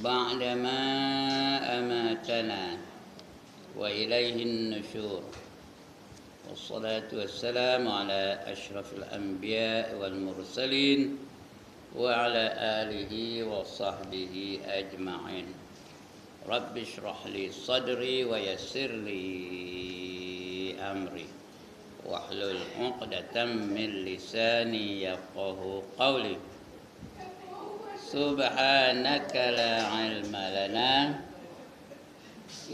بعدما أماتنا وإليه النشور والصلاة والسلام على أشرف الأنبياء والمرسلين وعلى آله وصحبه أجمعين. رب اشرح لي صدري ويسر لي أمري واحلل عقدة من لساني يفقه قولي. سبحانك لا علم لنا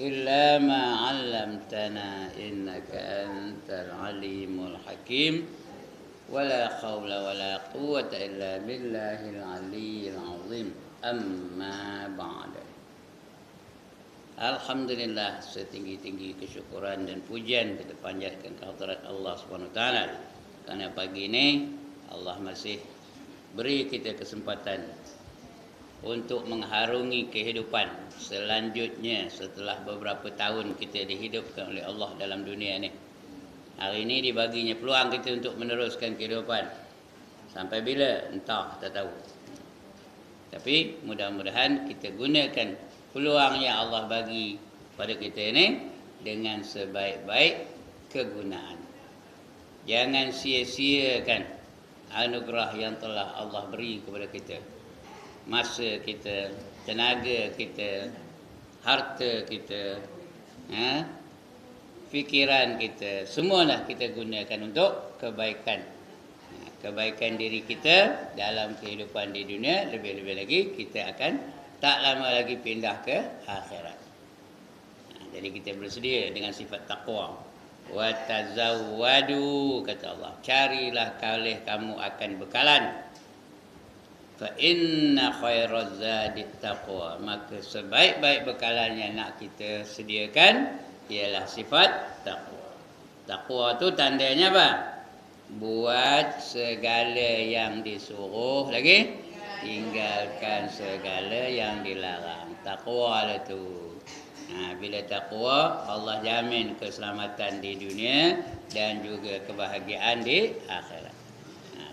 إلا ما علمتنا إنك أنت العليم الحكيم ولا حول ولا قوة إلا بالله العلي العظيم. أما بعد. Alhamdulillah, setinggi-tinggi kesyukuran dan pujian kita panjatkan ke hadirat Allah Subhanahu wa taala. Karena pagi ini Allah masih beri kita kesempatan untuk mengharungi kehidupan selanjutnya setelah beberapa tahun kita dihidupkan oleh Allah dalam dunia ini. Hari ini dibaginya peluang kita untuk meneruskan kehidupan. Sampai bila? Entah, tak tahu. Tapi mudah-mudahan kita gunakan peluang yang Allah bagi pada kita ini dengan sebaik-baik kegunaan. Jangan sia-siakan anugerah yang telah Allah beri kepada kita. Masa kita, tenaga kita, harta kita, fikiran kita, semualah kita gunakan untuk kebaikan. Kebaikan diri kita dalam kehidupan di dunia, lebih-lebih lagi kita akan tak lama lagi pindah ke akhirat. Jadi kita bersedia dengan sifat taqwa. Wa tazawwadu, kata Allah, carilah kalih kamu akan bekalan. Fa inna khairaz zadi taqwa, maka sebaik-baik bekalan yang nak kita sediakan ialah sifat taqwa. Taqwa tu tandanya apa? Buat segala yang disuruh, lagi tinggalkan segala yang dilarang. Taqwa lah tu. Bila taqwa, Allah jamin keselamatan di dunia dan juga kebahagiaan di akhirat.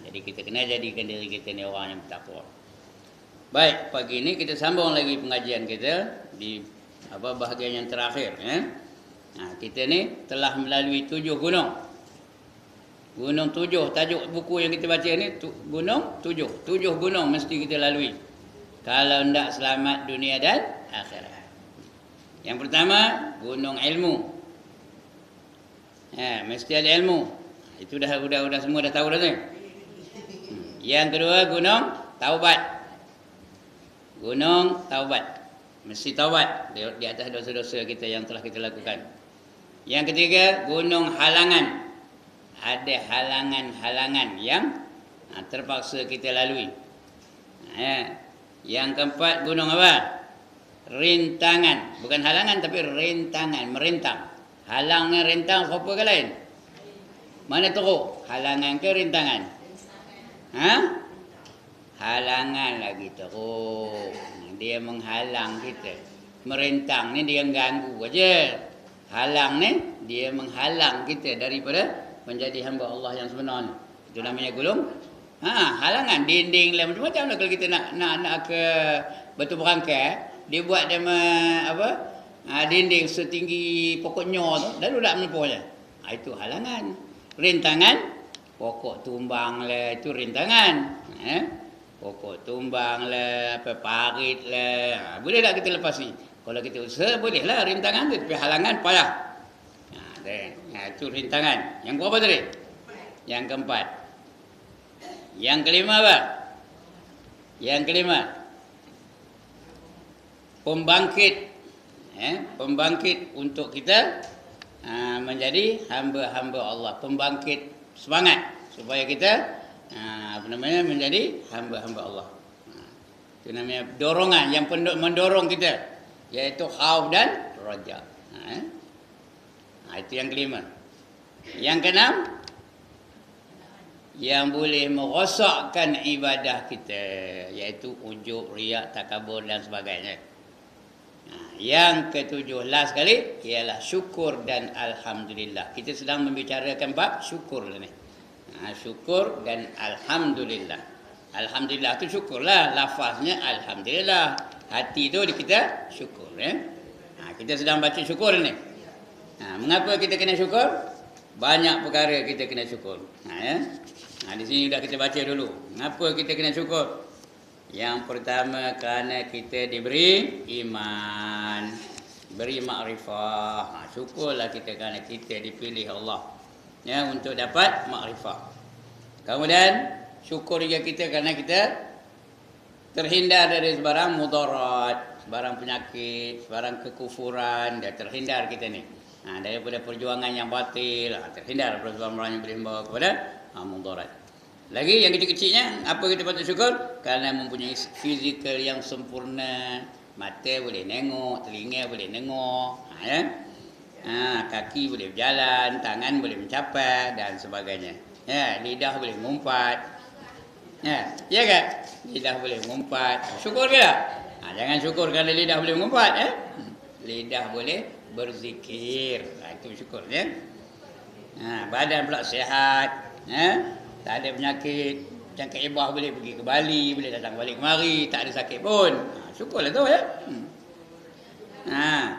Jadi kita kena jadikan diri kita ni orang yang bertakwa. Baik, pagi ini kita sambung lagi pengajian kita di bahagian yang terakhir. Kita ni telah melalui 7 gunung. Gunung 7, tajuk buku yang kita baca ni gunung 7. 7 gunung mesti kita lalui kalau hendak selamat dunia dan akhirat. Yang pertama, gunung ilmu. Mesti ada ilmu. Itu dah semua dah tahu dah tu. Yang kedua, gunung taubat. Gunung taubat. Mesti taubat di atas dosa-dosa kita yang telah kita lakukan. Yang ketiga, gunung halangan. Ada halangan-halangan yang terpaksa kita lalui. Yang keempat, gunung apa? Rintangan. Bukan halangan tapi rintangan, merintang. Halangnya rintang apa ke lain? Mana teruk? Halangan ke rintangan? Halangan lagi teruk. Dia menghalang kita. Merintang ni dia ganggu aja. Halang ni dia menghalang kita daripada menjadi hamba Allah yang sebenar ni. Itu namanya gunung halangan. Dinding lah macam-macam lah. Kalau kita nak ke batu berangkai, dia buat dia dinding setinggi pokok nyor tu, lalu tak menepuhnya. Itu halangan. Rintangan, pokok tumbang lah, itu rintangan. Pokok tumbang lah, parit lah, boleh tak kita lepasi? Kalau kita usaha boleh lah rintangan tu. Tapi halangan payah. Itu rintangan. Yang berapa tadi? Yang keempat. Yang kelima apa? Yang kelima, pembangkit. Pembangkit untuk kita menjadi hamba-hamba Allah. Pembangkit semangat supaya kita menjadi hamba-hamba Allah. Itu namanya dorongan yang mendorong kita, iaitu khauf dan raja. Itu yang kelima. Yang keenam, yang boleh merosakkan ibadah kita, iaitu ujub, riak, takabur dan sebagainya. Yang ketujuh, last sekali, ialah syukur dan alhamdulillah. Kita sedang membicarakan bab syukur ni. Syukur dan alhamdulillah. Alhamdulillah tu syukurlah, lafaznya alhamdulillah. Hati tu kita syukur. Kita sedang baca syukur ni. Mengapa kita kena syukur? Banyak perkara kita kena syukur. Di sini dah kita baca dulu. Mengapa kita kena syukur? Yang pertama, kerana kita diberi iman, beri makrifah. Syukurlah kita kerana kita dipilih Allah untuk dapat makrifah. Kemudian syukur juga kita kerana kita terhindar dari sebarang mudarat, sebarang penyakit, sebarang kekufuran. Dah terhindar kita ni daripada perjuangan yang batil, terhindar daripada sebarang yang boleh membawa kepada mudarat. Lagi yang kecil-kecilnya, apa kita patut syukur? Kerana mempunyai fizikal yang sempurna. Mata boleh tengok, telinga boleh dengar, kaki boleh berjalan, tangan boleh mencapai dan sebagainya. Lidah boleh mengumpat. Ya kan? Lidah boleh mengumpat. Syukur ke tak? Jangan syukur kerana lidah boleh mengumpat. Lidah boleh berzikir. Itu syukur ya. Badan pula sihat. Tak ada penyakit. Macam Kak Ibah boleh pergi ke Bali, boleh datang balik kemari, tak ada sakit pun. Syukurlah tu ya.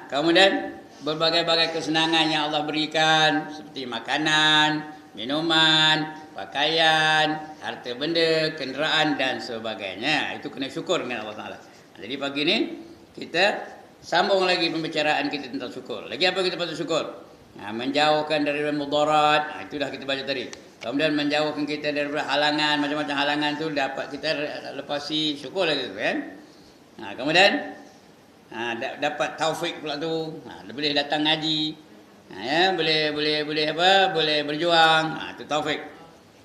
Kemudian berbagai-bagai kesenangan yang Allah berikan, seperti makanan, minuman, pakaian, harta benda, kenderaan dan sebagainya. Itu kena syukur dengan Allah Taala. Jadi pagi ni kita sambung lagi pembicaraan kita tentang syukur. Lagi apa kita patut syukur? Menjauhkan dari mudarat. Itu dah kita baca tadi. Kemudian menjauhkan kita daripada halangan, macam-macam halangan tu dapat kita lepasi, syukur lagi tu kan. Kemudian dapat taufik pula tu. Boleh datang ngaji. Boleh berjuang. Itu taufik.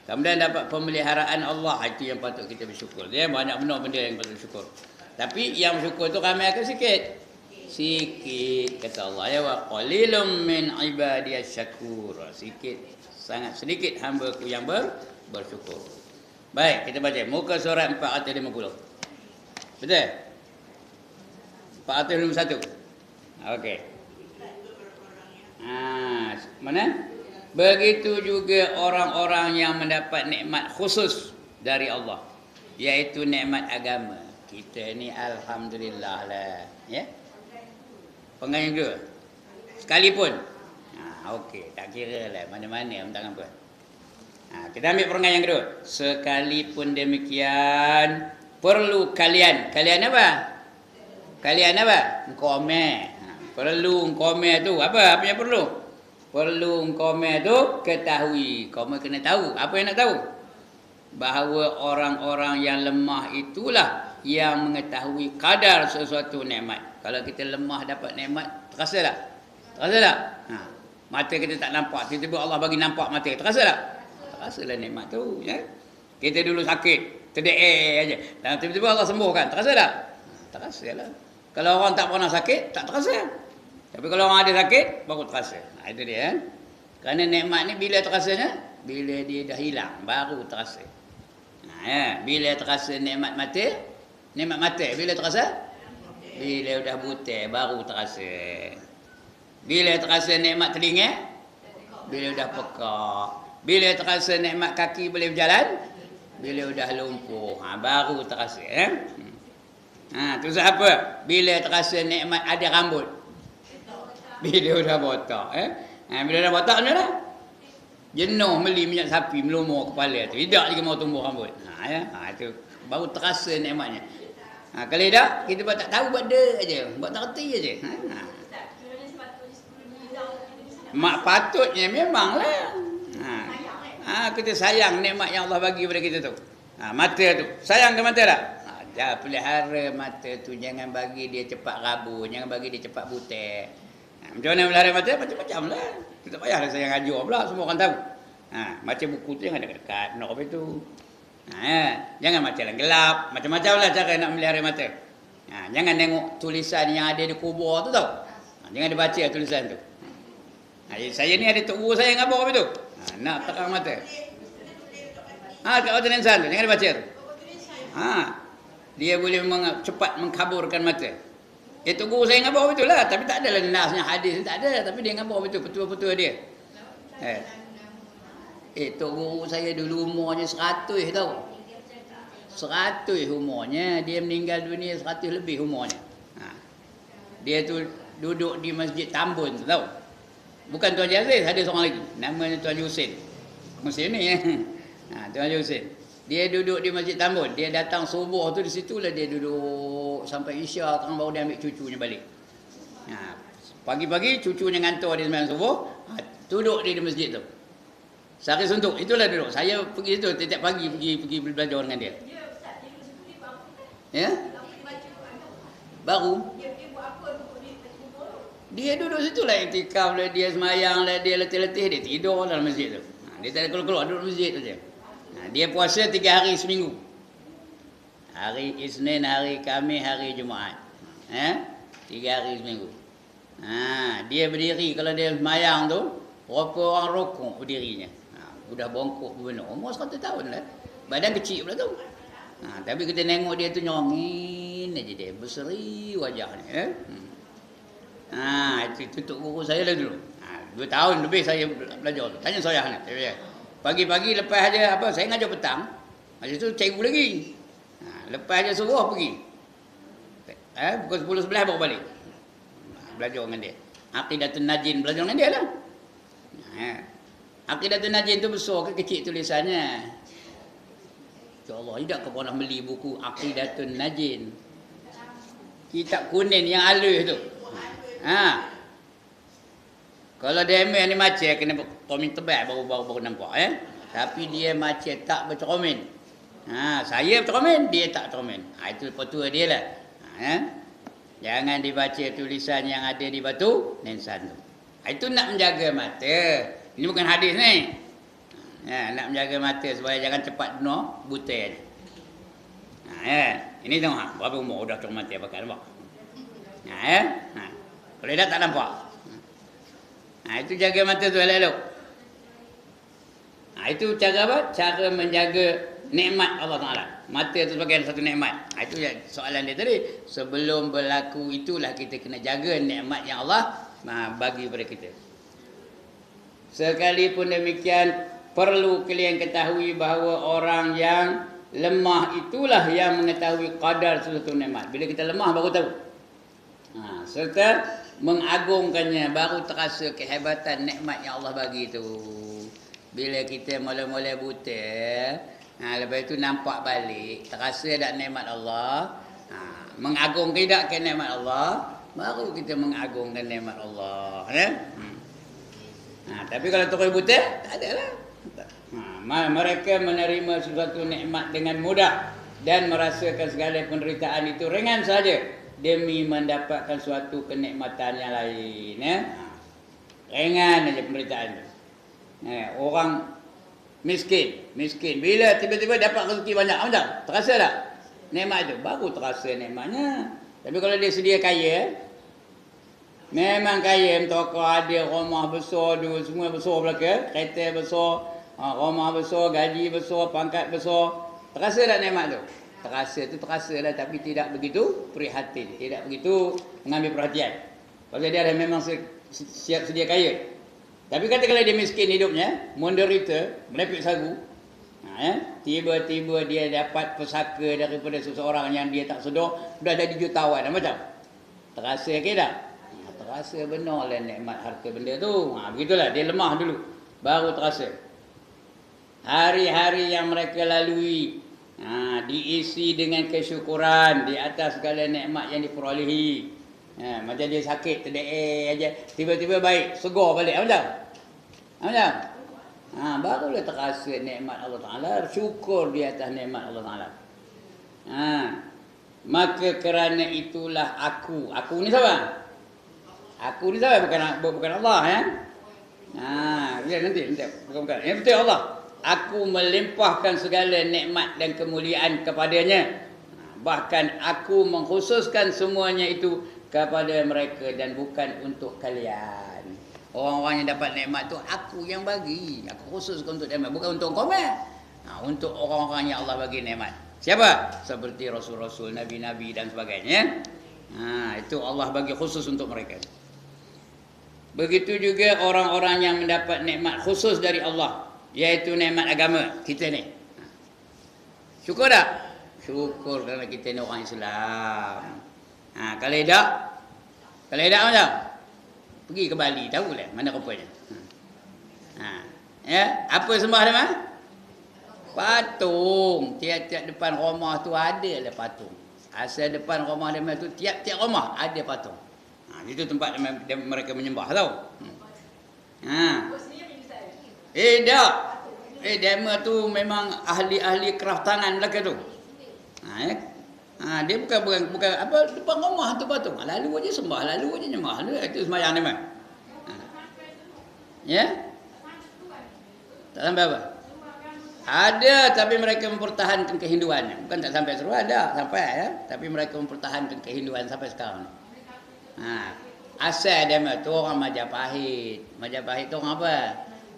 Kemudian dapat pemeliharaan Allah, itu yang patut kita bersyukur. Dia banyak benar benda yang patut bersyukur. Tapi yang bersyukur tu ramai ke sikit? Sikit kata Allah ya, wa qalilum min ibadiyas syakur. Sikit, sangat sedikit hamba-Ku yang bersyukur. Baik, kita baca muka surat 450. Betul? 451. Okey. Mana? Begitu juga orang-orang yang mendapat nikmat khusus dari Allah, iaitu nikmat agama. Kita ni alhamdulillah lah, ya. Pengajian kedua. Sekalipun. Okey, tak kira lah mana-mana tentang apa. Kita ambil perenggan yang kedua. Sekalipun demikian, perlu kalian. Kalian apa? Kalian apa? Engkome. Perlu engkome tu. Apa yang perlu? Perlu engkome tu ketahui. Kau kena tahu. Apa yang nak tahu? Bahawa orang-orang yang lemah itulah yang mengetahui kadar sesuatu nikmat. Kalau kita lemah dapat nikmat, terasa tak? Terasa tak? Mata kita tak nampak, tiba-tiba Allah bagi nampak mata. Terasa tak? Terasalah nikmat tu, ya. Kita dulu sakit, terdeek aja. Dan tiba-tiba Allah sembuhkan. Terasa tak? Terasalah. Kalau orang tak pernah sakit, tak terasa. Tapi kalau orang ada sakit, baru terasa. Itu dia. Kerana nikmat ni bila terasanya? Bila dia dah hilang, baru terasa. Bila terasa nikmat mata, bila terasa? Bila dah buta, baru terasa. Bila terasa nikmat telinga? Bila dah pekak. Bila terasa nikmat kaki boleh berjalan? Bila dah lumpuh, baru terasa. Tu apa? Bila terasa nikmat ada rambut? Bila dah botak. Bila dah botak macam mana? Jenuh beli minyak sapi melumur kepala tu. Tidak lagi mau tumbuh rambut. Itu baru terasa nikmatnya. Kalau tak, kita buat tak tahu, buat dia aja, buat tak reti aja. Mak patutnya memanglah. Kita sayang nikmat yang Allah bagi kepada kita tu. Mata tu. Sayang ke mata tak? Dah pelihara mata tu, jangan bagi dia cepat rabun, jangan bagi dia cepat buta. Macam mana pelihara mata? Macam-macam lah. Kita tak payahlah sayang ajar pula, semua orang tahu. Macam buku tu jangan dekat nak apa tu. Jangan macam dalam gelap. Macam-macam lah cara nak melihara mata. Jangan tengok tulisan yang ada di kubur tu tau. Jangan dibaca tulisan tu. Saya ni ada tok guru saya ngabur apa tu. Nak terang mata. Kat bawah tulisan tu, jangan dibaca tu. Dia boleh cepat mengkaburkan mata. Tok guru saya ngabur betul lah. Tapi tak adalah nasnya hadis, tak ada. Tapi dia ngabur betul, petua-petua dia. Tok guru saya dulu umurnya 100 tau. 100 umurnya. Dia meninggal dunia 100 lebih umurnya. Dia tu duduk di Masjid Tambun, tahu? Bukan Tuan Haji Aziz, ada seorang lagi. Namanya Tuan Haji Husin. Muslim ni. Tuan Haji Husin. Dia duduk di Masjid Tambun. Dia datang subuh tu, di situlah dia duduk sampai Isya, tengah baru dia ambil cucunya balik. Pagi-pagi cucunya ngantor dia sembahyang subuh, duduk dia di masjid tu. Sehari suntuk, itulah duduk. Saya pergi situ setiap pagi pergi belajar dengan dia. Ya? Baru. Dia duduk situ lah, iktikaf lah, dia semayang lah, dia letih-letih, dia tidur dalam masjid tu. Dia tak ada keluar-keluar, duduk masjid tu je. Dia puasa 3 hari seminggu. Hari Isnin, hari Khamis, hari Jumaat. 3 hari seminggu. Dia berdiri, kalau dia semayang tu, berapa orang rokok berdirinya. Udah bongkok benar. Umur 100 tahun lah. Badan kecil pula tu. Tapi kita tengok dia tu nyongin aja dia. Berseri wajahnya. Itu tok guru saya lah dulu. 2 tahun lebih saya belajar tu. Tanya saya nak. Pagi-pagi lepas aja apa, saya ngajar petang. Masa tu cikgu lagi. Lepas aja suruh pergi. Pukul 10-11 baru balik. Belajar dengan dia. Aqidatun Najin belajar dengan dia lah. Aqidatun Najin tu besar ke kecil tulisannya? Ya Allah, tidak kau pernah beli buku Aqidatun Najin? Kitab kuning yang halus tu. Kalau dia ni macam kena komen tebal baru nampak Tapi dia macam tak bercermin. Saya bercermin, dia tak cermin. Itu petua dia lah. Jangan dibaca tulisan yang ada di batu nisan tu. Itu nak menjaga mata. Ini bukan hadis ni. Nak menjaga mata supaya jangan cepat buta je. Ini tengok berapa umur dah cermin mata pakai nampak. Kalau dah tak nampak. Itu jaga mata tu elok-elok. Itu cara apa? Cara menjaga nikmat Allah Ta'ala. Mata itu sebagai satu nikmat. Itu soalan dia tadi. Sebelum berlaku itulah kita kena jaga nikmat yang Allah bagi kepada kita. Sekalipun demikian, perlu kalian ketahui bahawa orang yang lemah itulah yang mengetahui kadar sesuatu nikmat. Bila kita lemah baru tahu. Serta mengagungkannya, baru terasa kehebatan nikmat yang Allah bagi itu. Bila kita mula-mula buta, lepas itu nampak balik, terasa tak nikmat Allah, mengagungkan tidak ke nikmat Allah, baru kita mengagungkan nikmat Allah. Tapi kalau terus buta, tak ada lah. Mereka menerima sesuatu nikmat dengan mudah dan merasakan segala penderitaan itu ringan saja demi mendapatkan suatu kenikmatan yang lain. Ringan aja penderitaan itu. Orang miskin, bila tiba-tiba dapat rezeki banyak, macam terasa tak nikmat itu? Baru terasa nikmatnya. Tapi kalau dia sedia kaya, memang kaya, tokoh ada rumah besar, semua besar belaka, kereta besar, rumah besar, gaji besar, pangkat besar, terasa tak nikmat tu? Terasa lah, tapi tidak begitu prihatin, tidak begitu mengambil perhatian. Pasal dia dah memang siap sedia kaya. Tapi katakanlah dia miskin hidupnya, menderita, melepik sagu, tiba-tiba dia dapat pesaka daripada seseorang yang dia tak sedar, dah jadi jutawan, macam terasa ke tak? Terasa benar lah nikmat harta benda tu. Begitulah, dia lemah dulu, baru terasa. Hari-hari yang mereka lalui diisi dengan kesyukuran di atas segala nikmat yang diperolehi. Macam dia sakit, terdeek aja, tiba-tiba baik, segar balik. Macam? Barulah terasa nikmat Allah Ta'ala, syukur di atas nikmat Allah Ta'ala. Maka kerana itulah aku ni siapa? Aku ni siapa? Bukan Allah ya. Nanti bukan. Yang betul Allah. Aku melimpahkan segala nikmat dan kemuliaan kepadanya. Bahkan aku mengkhususkan semuanya itu kepada mereka dan bukan untuk kalian. Orang-orang yang dapat nikmat tu aku yang bagi. Aku khususkan untuk nikmat, bukan untuk komen. Untuk orang-orang yang Allah bagi nikmat. Siapa? Seperti rasul-rasul, nabi-nabi dan sebagainya. Itu Allah bagi khusus untuk mereka. Begitu juga orang-orang yang mendapat nikmat khusus dari Allah, yaitu nikmat agama kita ni. Syukur tak? Syukur kerana kita ni orang Islam. Kalau tidak macam pergi ke Bali, tahulah mana rupanya. Ya, apa sembah dia mah? Patung. Tiap-tiap depan rumah tu ada lah patung. Asal depan rumah dia tu tiap-tiap rumah ada patung. Itu tempat mereka menyembah tau. Tak. Dema tu memang ahli-ahli kraftangan belaka tu. Dia bukan apa depan rumah tu patung. Lalu aja sembah, lalu aja nyembah. Itu sembahyang dia mah. Ya? Tak sampai apa? Ada, tapi mereka mempertahankan kehinduannya. Bukan tak sampai seru, ada sampai ya. Tapi mereka mempertahankan kehinduan sampai sekarang. Asal dia tu orang Majapahit. Majapahit tu orang apa?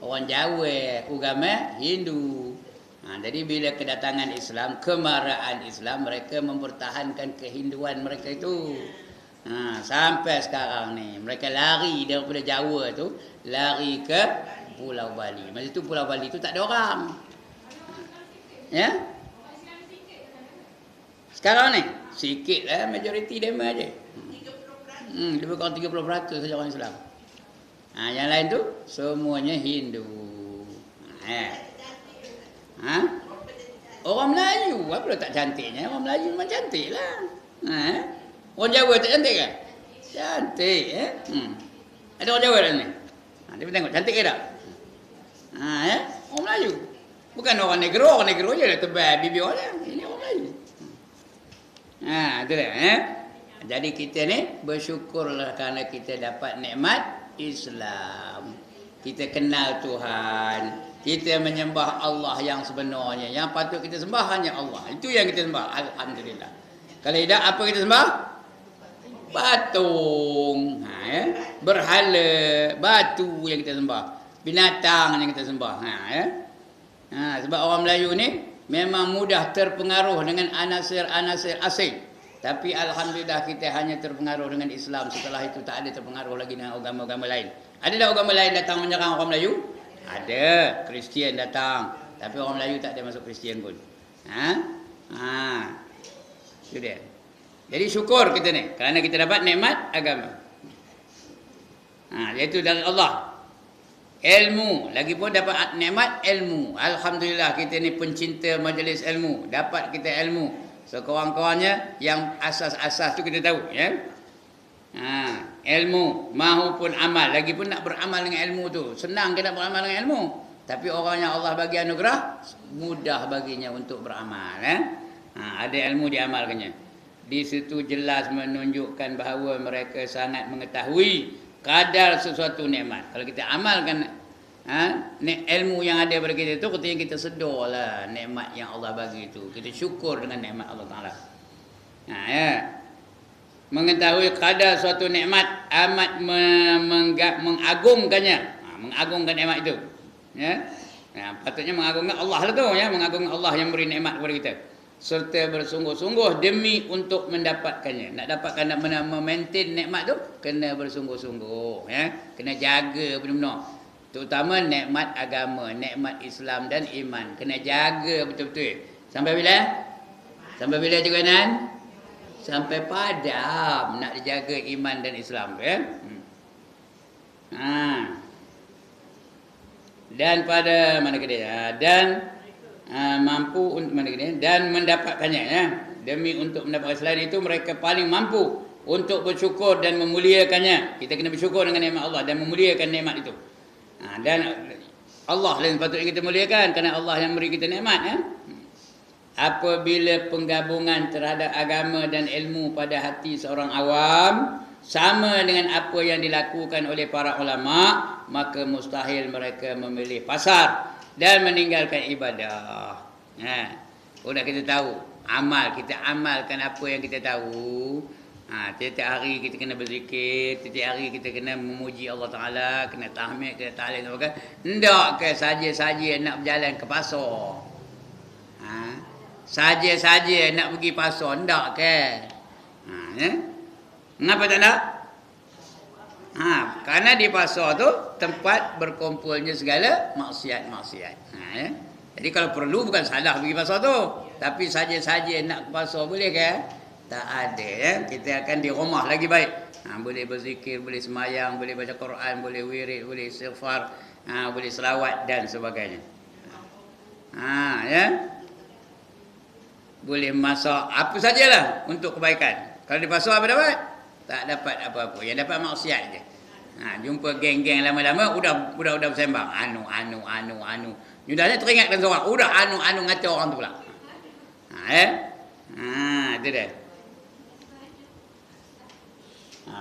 Orang Jawa, agama Hindu. Jadi bila kedatangan Islam, kemarahan Islam, mereka mempertahankan kehinduan mereka itu. Sampai sekarang ni mereka lari daripada Jawa tu, lari ke Pulau Bali. Masa tu Pulau Bali tu tak ada orang. Ya? Sekarang ni sikit lah, majoriti dema aja. Lebih kurang 30% saja orang Islam. Yang lain tu semuanya Hindu. Orang Melayu apa tak cantiknya? Orang Melayu memang cantik lah. Orang Jawa tak cantik ke? Cantik ya. Ada orang Jawa dalam ni. Dia tengok cantik ke tak? Orang Melayu. Bukan orang negro je dah tebal bibir dia. Ini orang Melayu. Itulah Jadi kita ni bersyukurlah kerana kita dapat nikmat Islam. Kita kenal Tuhan. Kita menyembah Allah yang sebenarnya. Yang patut kita sembah hanya Allah. Itu yang kita sembah. Alhamdulillah. Kalau tidak, apa kita sembah? Patung. Berhala. Batu yang kita sembah. Binatang yang kita sembah. Sebab orang Melayu ni memang mudah terpengaruh dengan anasir-anasir asing. Tapi Alhamdulillah kita hanya terpengaruh dengan Islam. Setelah itu tak ada terpengaruh lagi dengan agama-agama lain. Ada tak agama lain datang menyerang orang Melayu? Ada. Kristian datang. Tapi orang Melayu tak ada masuk Kristian pun. Itu dia. Jadi syukur kita ni. Kerana kita dapat nikmat agama. Iaitu dari Allah. Ilmu. Lagipun dapat nikmat ilmu. Alhamdulillah kita ni pencinta majlis ilmu. Dapat kita ilmu. Sekurang-kurangnya yang asas-asas tu kita tahu ya. Ilmu maupun amal. Lagipun nak beramal dengan ilmu tu. Senang kita beramal dengan ilmu. Tapi orang yang Allah bagi anugerah mudah baginya untuk beramal ada ilmu diamalkannya. Di situ jelas menunjukkan bahawa mereka sangat mengetahui kadar sesuatu nikmat. Kalau kita amalkan ilmu yang ada pada kita tu, ketika kita sedarlah nikmat yang Allah bagi itu. Kita syukur dengan nikmat Allah Ta'ala. Mengetahui kadar suatu nikmat amat mengagungkannya. Mengagungkan nikmat itu. Patutnya mengagungkan Allah lah tu ya. Mengagungkan Allah yang beri nikmat kepada kita. Serta bersungguh-sungguh demi untuk mendapatkannya. Nak dapatkan, nak memaintain nikmat tu, kena bersungguh-sungguh ya. Kena jaga benar-benar. Terutama nikmat agama, nikmat Islam dan iman. Kena jaga betul-betul. Sampai bila? Sampai bila juga Nan? Sampai padam nak dijaga iman dan Islam ya. Dan pada mana ke dia? Dan mampu untuk mana ke dia? Dan mendapatkannya ya. Demi untuk mendapatkan selain itu mereka paling mampu untuk bersyukur dan memuliakannya. Kita kena bersyukur dengan nikmat Allah dan memuliakan nikmat itu. Dan Allah yang patutnya kita muliakan kerana Allah yang beri kita nikmat ya. Apabila penggabungan terhadap agama dan ilmu pada hati seorang awam sama dengan apa yang dilakukan oleh para ulama, maka mustahil mereka memilih pasar dan meninggalkan ibadah. Sudah kita tahu amal, kita amalkan apa yang kita tahu. Tiap-tiap hari kita kena berzikir, tiap-tiap hari kita kena memuji Allah Ta'ala, kena tahmid, kena tahlil, tidak ke saja-saja nak berjalan ke pasar. Saja-saja nak pergi pasar, tidak ke? Kenapa tak nak? Kerana di pasar tu tempat berkumpulnya segala maksiat-maksiat. Jadi kalau perlu bukan salah pergi pasar tu. Tapi saja-saja nak ke pasar boleh ke? Tak ada ya. Kita akan di rumah lagi baik. Boleh berzikir, boleh semayang, boleh baca Quran, boleh wirid, boleh istighfar, boleh selawat dan sebagainya. Ya. Boleh masak apa sajalah untuk kebaikan. Kalau di pasar apa dapat? Tak dapat apa-apa. Yang dapat maksiat je. Jumpa geng-geng lama-lama udah bersembang. Anu. Nyudahnya teringatkan seorang. Udah anu ngata orang tu pula. Itu dia.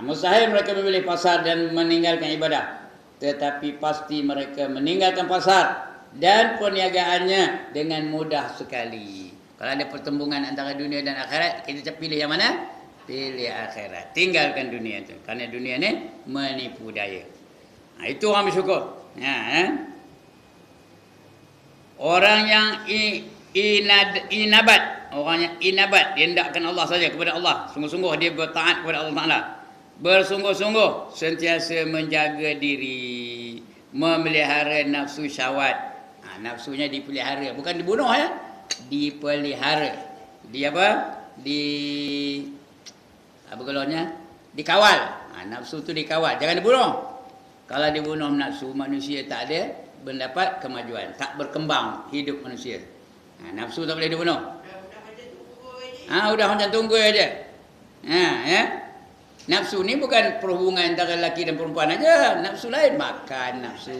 Mustahil mereka memilih pasar dan meninggalkan ibadah. Tetapi pasti mereka meninggalkan pasar dan perniagaannya dengan mudah sekali. Kalau ada pertembungan antara dunia dan akhirat, kita pilih yang mana? Pilih akhirat. Tinggalkan dunia itu. Kerana dunia ni menipu daya. Itu orang bersyukur. Orang yang inabat. Orang yang inabat. Dia hendakkan Allah saja kepada Allah. Sungguh-sungguh dia bertaat kepada Allah Ta'ala. Bersungguh-sungguh sentiasa menjaga diri. Memelihara nafsu syahwat. Nafsunya dipelihara. Bukan dibunuh ya. Dipelihara. Apa galaunya? Dikawal. Nafsu tu dikawal. Jangan dibunuh. Kalau dibunuh nafsu, manusia tak ada mendapat kemajuan. Tak berkembang hidup manusia. Nafsu tak boleh dibunuh. Udah macam tunggu aja. Ya. Nafsu ni bukan perhubungan antara lelaki dan perempuan aja. Nafsu lain. Makan nafsu.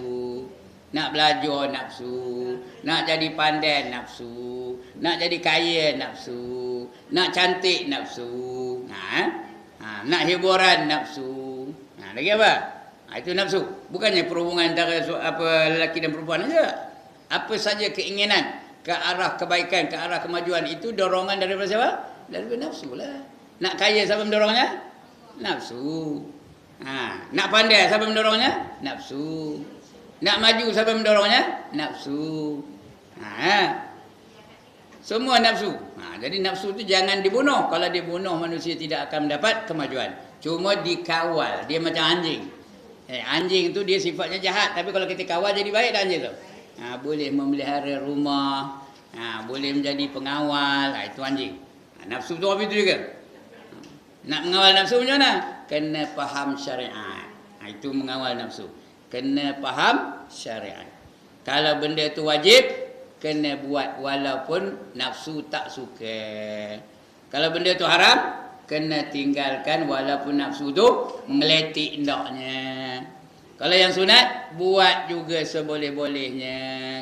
Nak belajar nafsu. Nak jadi pandai nafsu. Nak jadi kaya nafsu. Nak cantik nafsu. Nak hiburan nafsu. Lagi apa? Itu nafsu. Bukannya perhubungan antara lelaki dan perempuan aja. Apa saja keinginan ke arah kebaikan, ke arah kemajuan itu dorongan daripada siapa? Daripada nafsu lah. Nak kaya siapa mendorongnya? Nafsu. Nak pandai siapa mendorongnya? Nafsu. Nak maju siapa mendorongnya? Nafsu. Semua nafsu. Jadi nafsu tu jangan dibunuh. Kalau dibunuh manusia tidak akan mendapat kemajuan. Cuma dikawal. Dia macam anjing. Anjing tu dia sifatnya jahat. Tapi kalau kita kawal jadi baik dah anjing tu. Boleh memelihara rumah. Boleh menjadi pengawal. Itu anjing. Nafsu tu apa itu juga. Nak mengawal nafsu macam mana? Kena faham syariat. Itu mengawal nafsu. Kena faham syariat. Kalau benda tu wajib, kena buat walaupun nafsu tak suka. Kalau benda tu haram, kena tinggalkan walaupun nafsu tu meletik ndaknya. Kalau yang sunat, buat juga seboleh-bolehnya.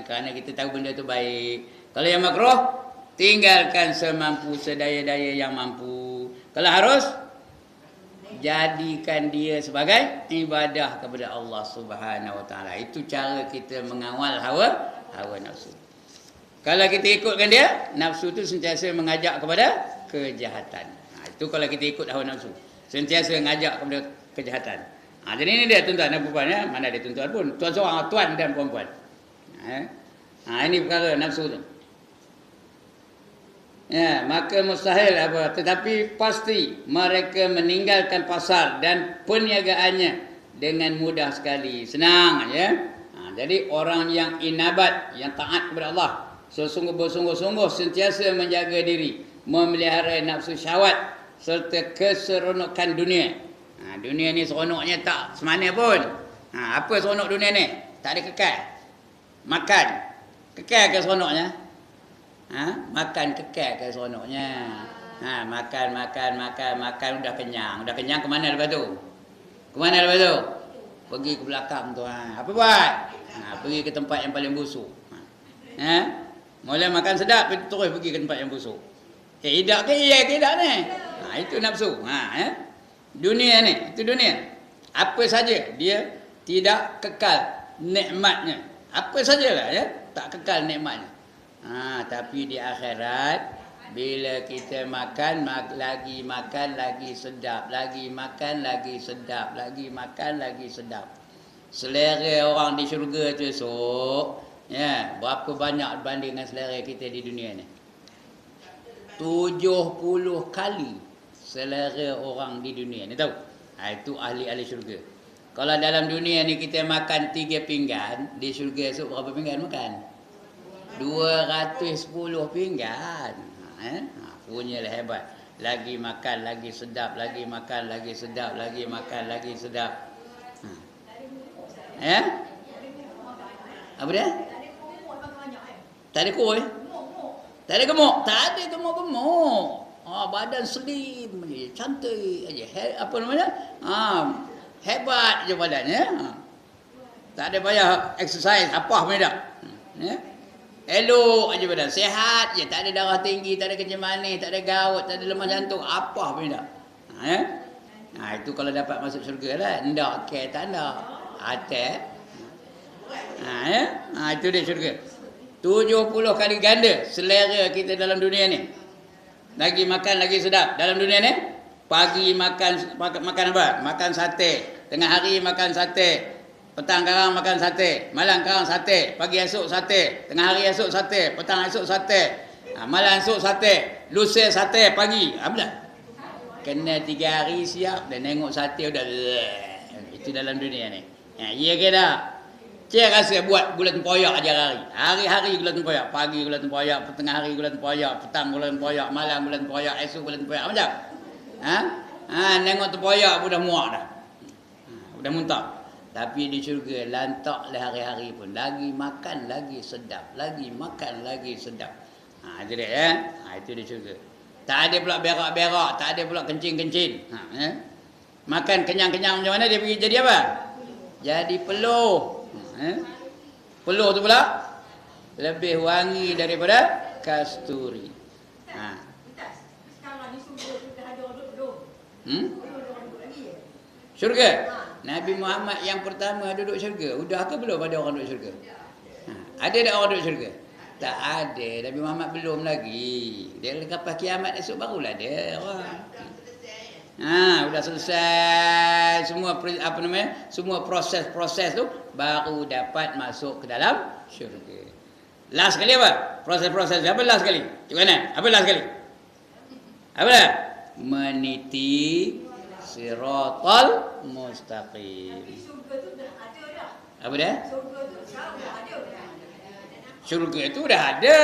Kerana kita tahu benda tu baik. Kalau yang makruh, tinggalkan semampu sedaya-daya yang mampu. Kalau harus, jadikan dia sebagai ibadah kepada Allah Subhanahu Wa Taala. Itu cara kita mengawal hawa nafsu. Kalau kita ikutkan dia, nafsu tu sentiasa mengajak kepada kejahatan. Itu kalau kita ikut hawa nafsu, sentiasa mengajak kepada kejahatan. Jadi ini dia tuan-tuan dan puan ya. Mana ada tuan-tuan pun, tuan seorang, tuan dan puan-puan. Ini perkara nafsu tu. Ya, maka mustahil apa, tetapi pasti mereka meninggalkan pasar dan perniagaannya dengan mudah sekali, senang ya. Jadi orang yang inabat, yang taat kepada Allah, bersungguh-sungguh sentiasa menjaga diri, memelihara nafsu syahwat serta keseronokan dunia. Dunia ni seronoknya tak semana pun. Apa seronok dunia ni? Tak ada kekal. Makan, kekal ke seronoknya? Makan kekal ke seronoknya. Makan udah kenyang. Udah kenyang ke mana lepas tu? Ke mana lepas tu? Pergi ke belakang tu. Apa buat? Pergi ke tempat yang paling busuk. Mula makan sedap, terus pergi ke tempat yang busuk. Tidak ke iya ke tidak ni? Itu nafsu. Dunia ni, itu dunia. Apa saja dia tidak kekal nikmatnya. Apa sajalah ya, tak kekal nikmatnya. Tapi di akhirat bila kita makan lagi sedap, lagi makan lagi sedap, lagi makan lagi sedap. Selera orang di syurga tu esok ya, berapa banyak berbanding dengan selera kita di dunia ni? 70 kali selera orang di dunia ni, tahu? Itu ahli-ahli syurga. Kalau dalam dunia ni kita makan 3 pinggan, di syurga esok berapa pinggan makan? 210 pinggan. Punyalah hebat. Lagi makan, lagi sedap, lagi makan, lagi sedap, lagi makan, lagi sedap. Ya? Apa dia? Tak ada kuih? Tak ada gemuk? Tak ada gemuk-gemuk. Badan slim je, cantik aja. Apa namanya? Hebat je badannya. Tak ada payah exercise apa pun dah. Ya? Elok aja badan, sihat je, tak ada darah tinggi, tak ada kencing manis, tak ada gout, tak ada lemah jantung, apa pun dah. Itu kalau dapat masuk syurga lah. Ndak ke tak ndak. Atas. Itu dia syurga. 70 kali ganda selera kita dalam dunia ni. Lagi makan lagi sedap dalam dunia ni. Pagi makan apa? Makan sate. Tengah hari makan sate. Petang karang makan sate, malam karang sate, pagi esok sate, tengah hari esok sate, petang esok sate, malam esok sate, lusa sate pagi. Apa dah? Kena 3 hari siap dan tengok sate udah. Itu dalam dunia ni. Ya ke dah? Cik rasa buat gula tempoyak aja hari. Hari-hari gula tempoyak, pagi gula tempoyak, tengah hari gula tempoyak, petang gula tempoyak, malam gula tempoyak, esok gula tempoyak. Apa dah? Tengok tempoyak pun dah muak dah. Udah muntah. Tapi di syurga lantaklah hari-hari pun lagi makan lagi sedap, lagi makan lagi sedap. Itu dia ya. Itu di syurga. Tak ada pula berak-berak, tak ada pula kencing-kencing. Makan kenyang-kenyang macam mana dia pergi jadi apa? Jadi peluh. Peluh tu pula lebih wangi daripada kasturi. Syurga. Nabi Muhammad yang pertama duduk syurga. Udah ke belum ada orang duduk syurga? Ada tak orang duduk syurga? Tak ada. Nabi Muhammad belum lagi. Dia lepas kiamat esok barulah ada orang. Udah selesai semua apa namanya? Semua proses-proses tu baru dapat masuk ke dalam syurga. Last kali apa? Proses-proses apa last kali? Cik mana? Apa last kali? Apa dah? Meniti Siratal mustaqim. Apa dia? Syurga itu dah ada.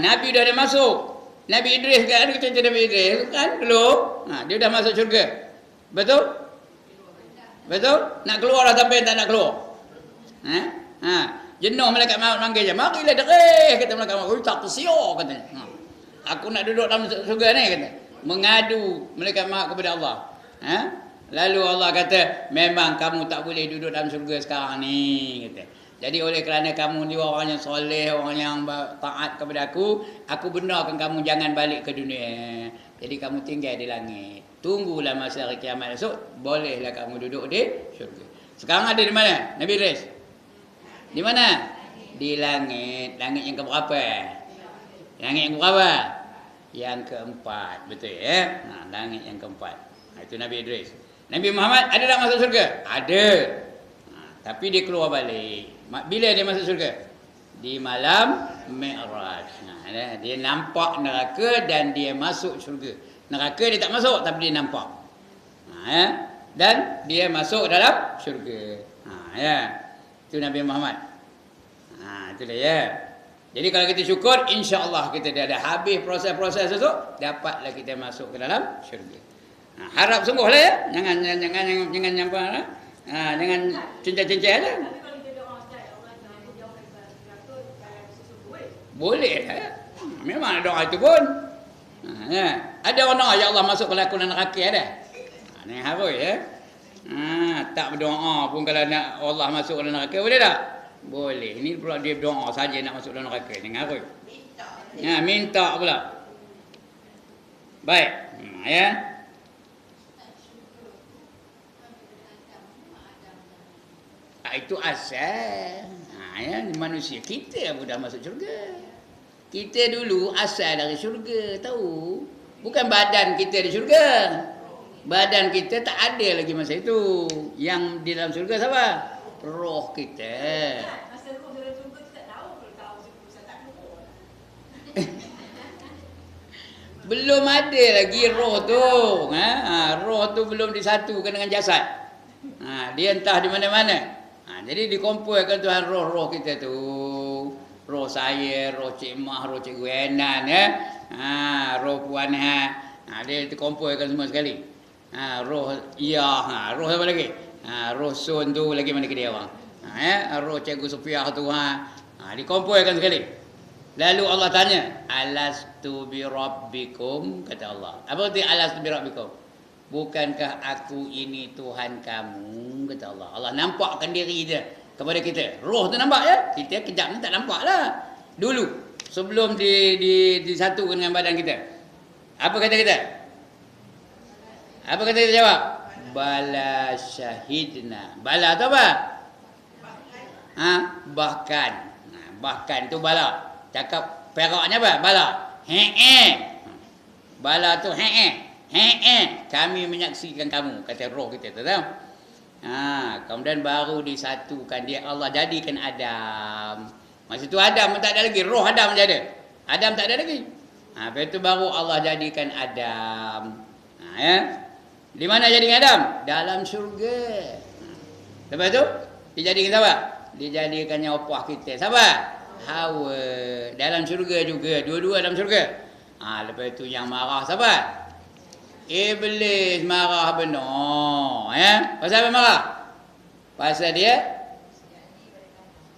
Nabi dah ada masuk. Nabi Idris kan, kita cerita Nabi Idris kan belum. Dia dah masuk syurga. Betul? Betul? Nak keluar dah sampai tak nak keluar. Jenuh malaikat maut panggil je. Marilah dereh kata malaikat maut. Tak tersiar katanya. Aku nak duduk dalam syurga ni kata. Mengadu malaikat maut kepada Allah. Lalu Allah kata, memang kamu tak boleh duduk dalam syurga sekarang ni kata. Jadi oleh kerana kamu ni orang yang soleh, orang yang taat kepada aku benarkan kamu jangan balik ke dunia. Jadi kamu tinggal di langit. Tunggulah masa hari kiamat esok, bolehlah kamu duduk di syurga. Sekarang ada di mana? Nabi Idris. Di mana? Di langit. Langit yang keberapa? Langit yang keberapa? Yang keempat. Betul ya? Langit yang keempat. Itu Nabi Idris. Nabi Muhammad ada tak masuk syurga? Ada. Tapi dia keluar balik. Bila dia masuk syurga? Di malam Mi'raj. Dia nampak neraka dan dia masuk syurga. Neraka dia tak masuk tapi dia nampak. Dan dia masuk dalam syurga. Itu Nabi Muhammad. Itulah ya. Jadi kalau kita syukur, insya-Allah kita dah ada habis proses-proses itu, dapatlah kita masuk ke dalam syurga. Harap sungguhlah ya. Jangan apa lah. Jangan cincang-cincang aja. Boleh lah. Memang ada doa itu pun. Ada orang doa, ya Allah masuk pelakon neraka ada. Ini harus ya. Tak berdoa pun kalau nak Allah masuk dalam neraka boleh tak? Boleh. Ini pula dia berdoa saja nak masuk dalam neraka. Ini harus. Minta pula. Baik. Ya. Itu asal. Ya, manusia kita pun dah masuk syurga. Kita dulu asal dari syurga, tahu? Bukan badan kita di syurga. Badan kita tak ada lagi masa itu. Yang di dalam syurga siapa? Roh kita. Masa roh dalam syurga kita tahu tak keluar. Belum ada lagi roh tu. Roh tu belum disatukan dengan jasad. Dia entah di mana-mana. Jadi dikumpulkan Tuhan roh-roh kita tu. Roh saya, roh Cik Mah, roh Cikgu Enan, ya. Roh Puan dia terkumpulkan semua sekali. Roh roh apa lagi? Roh Sun tu lagi mana ke dia orang. Roh Cikgu Sofiah tu dikumpulkan sekali. Lalu Allah tanya, alastu bi rabbikum, kata Allah. Apa arti alastu bi rabbikum? Bukankah aku ini Tuhan kamu, kata Allah. Allah nampakkan diri dia kepada kita. Roh tu nampak ya. Kita kejap ni tak nampak lah. Dulu sebelum disatukan dengan badan kita. Apa kata kita? Apa kata kita jawab? Bala syahidna. Bala tu apa? Bahkan. Bahkan tu bala. Cakap peraknya apa? Bala. Bala tu kami menyaksikan kamu, kata roh kita tu tahu. Kemudian baru disatukan dia, Allah jadikan Adam. Masa tu Adam tak ada lagi, roh Adam saja ada. Adam tak ada lagi. Lepas itu baru Allah jadikan Adam. Di mana jadikan Adam? Dalam syurga. Lepas tu dijadikan siapa? Dijadikannya opah kita. Siapa? Hawa. Dalam syurga juga, dua-dua dalam syurga. Lepas itu yang marah siapa? Iblis marah benar. Pasal apa marah? Pasal dia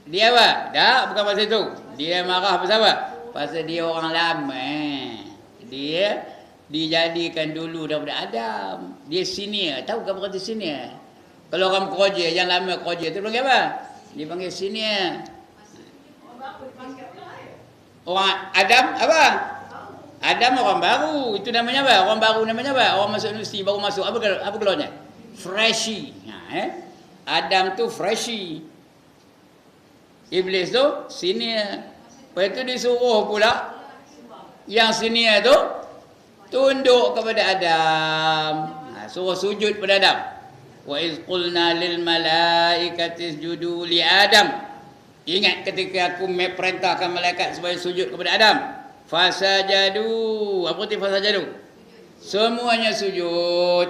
apa? Tak, bukan pasal itu. Dia marah pasal apa? Pasal dia orang lama. Dia dijadikan dulu daripada Adam. Dia senior. Tahu ke apa kata senior? Kalau orang kerja, yang lama kerja tu panggil apa? Dia panggil senior. Orang Adam apa? Adam orang baru. Itu namanya apa? Orang baru namanya apa? Orang masuk universiti baru masuk. Apa keluarnya? Freshie. Adam tu freshie. Iblis tu senior. Lepas tu disuruh pula yang senior tu tunduk kepada Adam. Suruh sujud pada Adam. Wa iz qulna lil malaikati isjudu li Adam. Ingat ketika aku perintahkan malaikat supaya sujud kepada Adam. Fasajadu. Apa arti fasajadu? Semuanya sujud.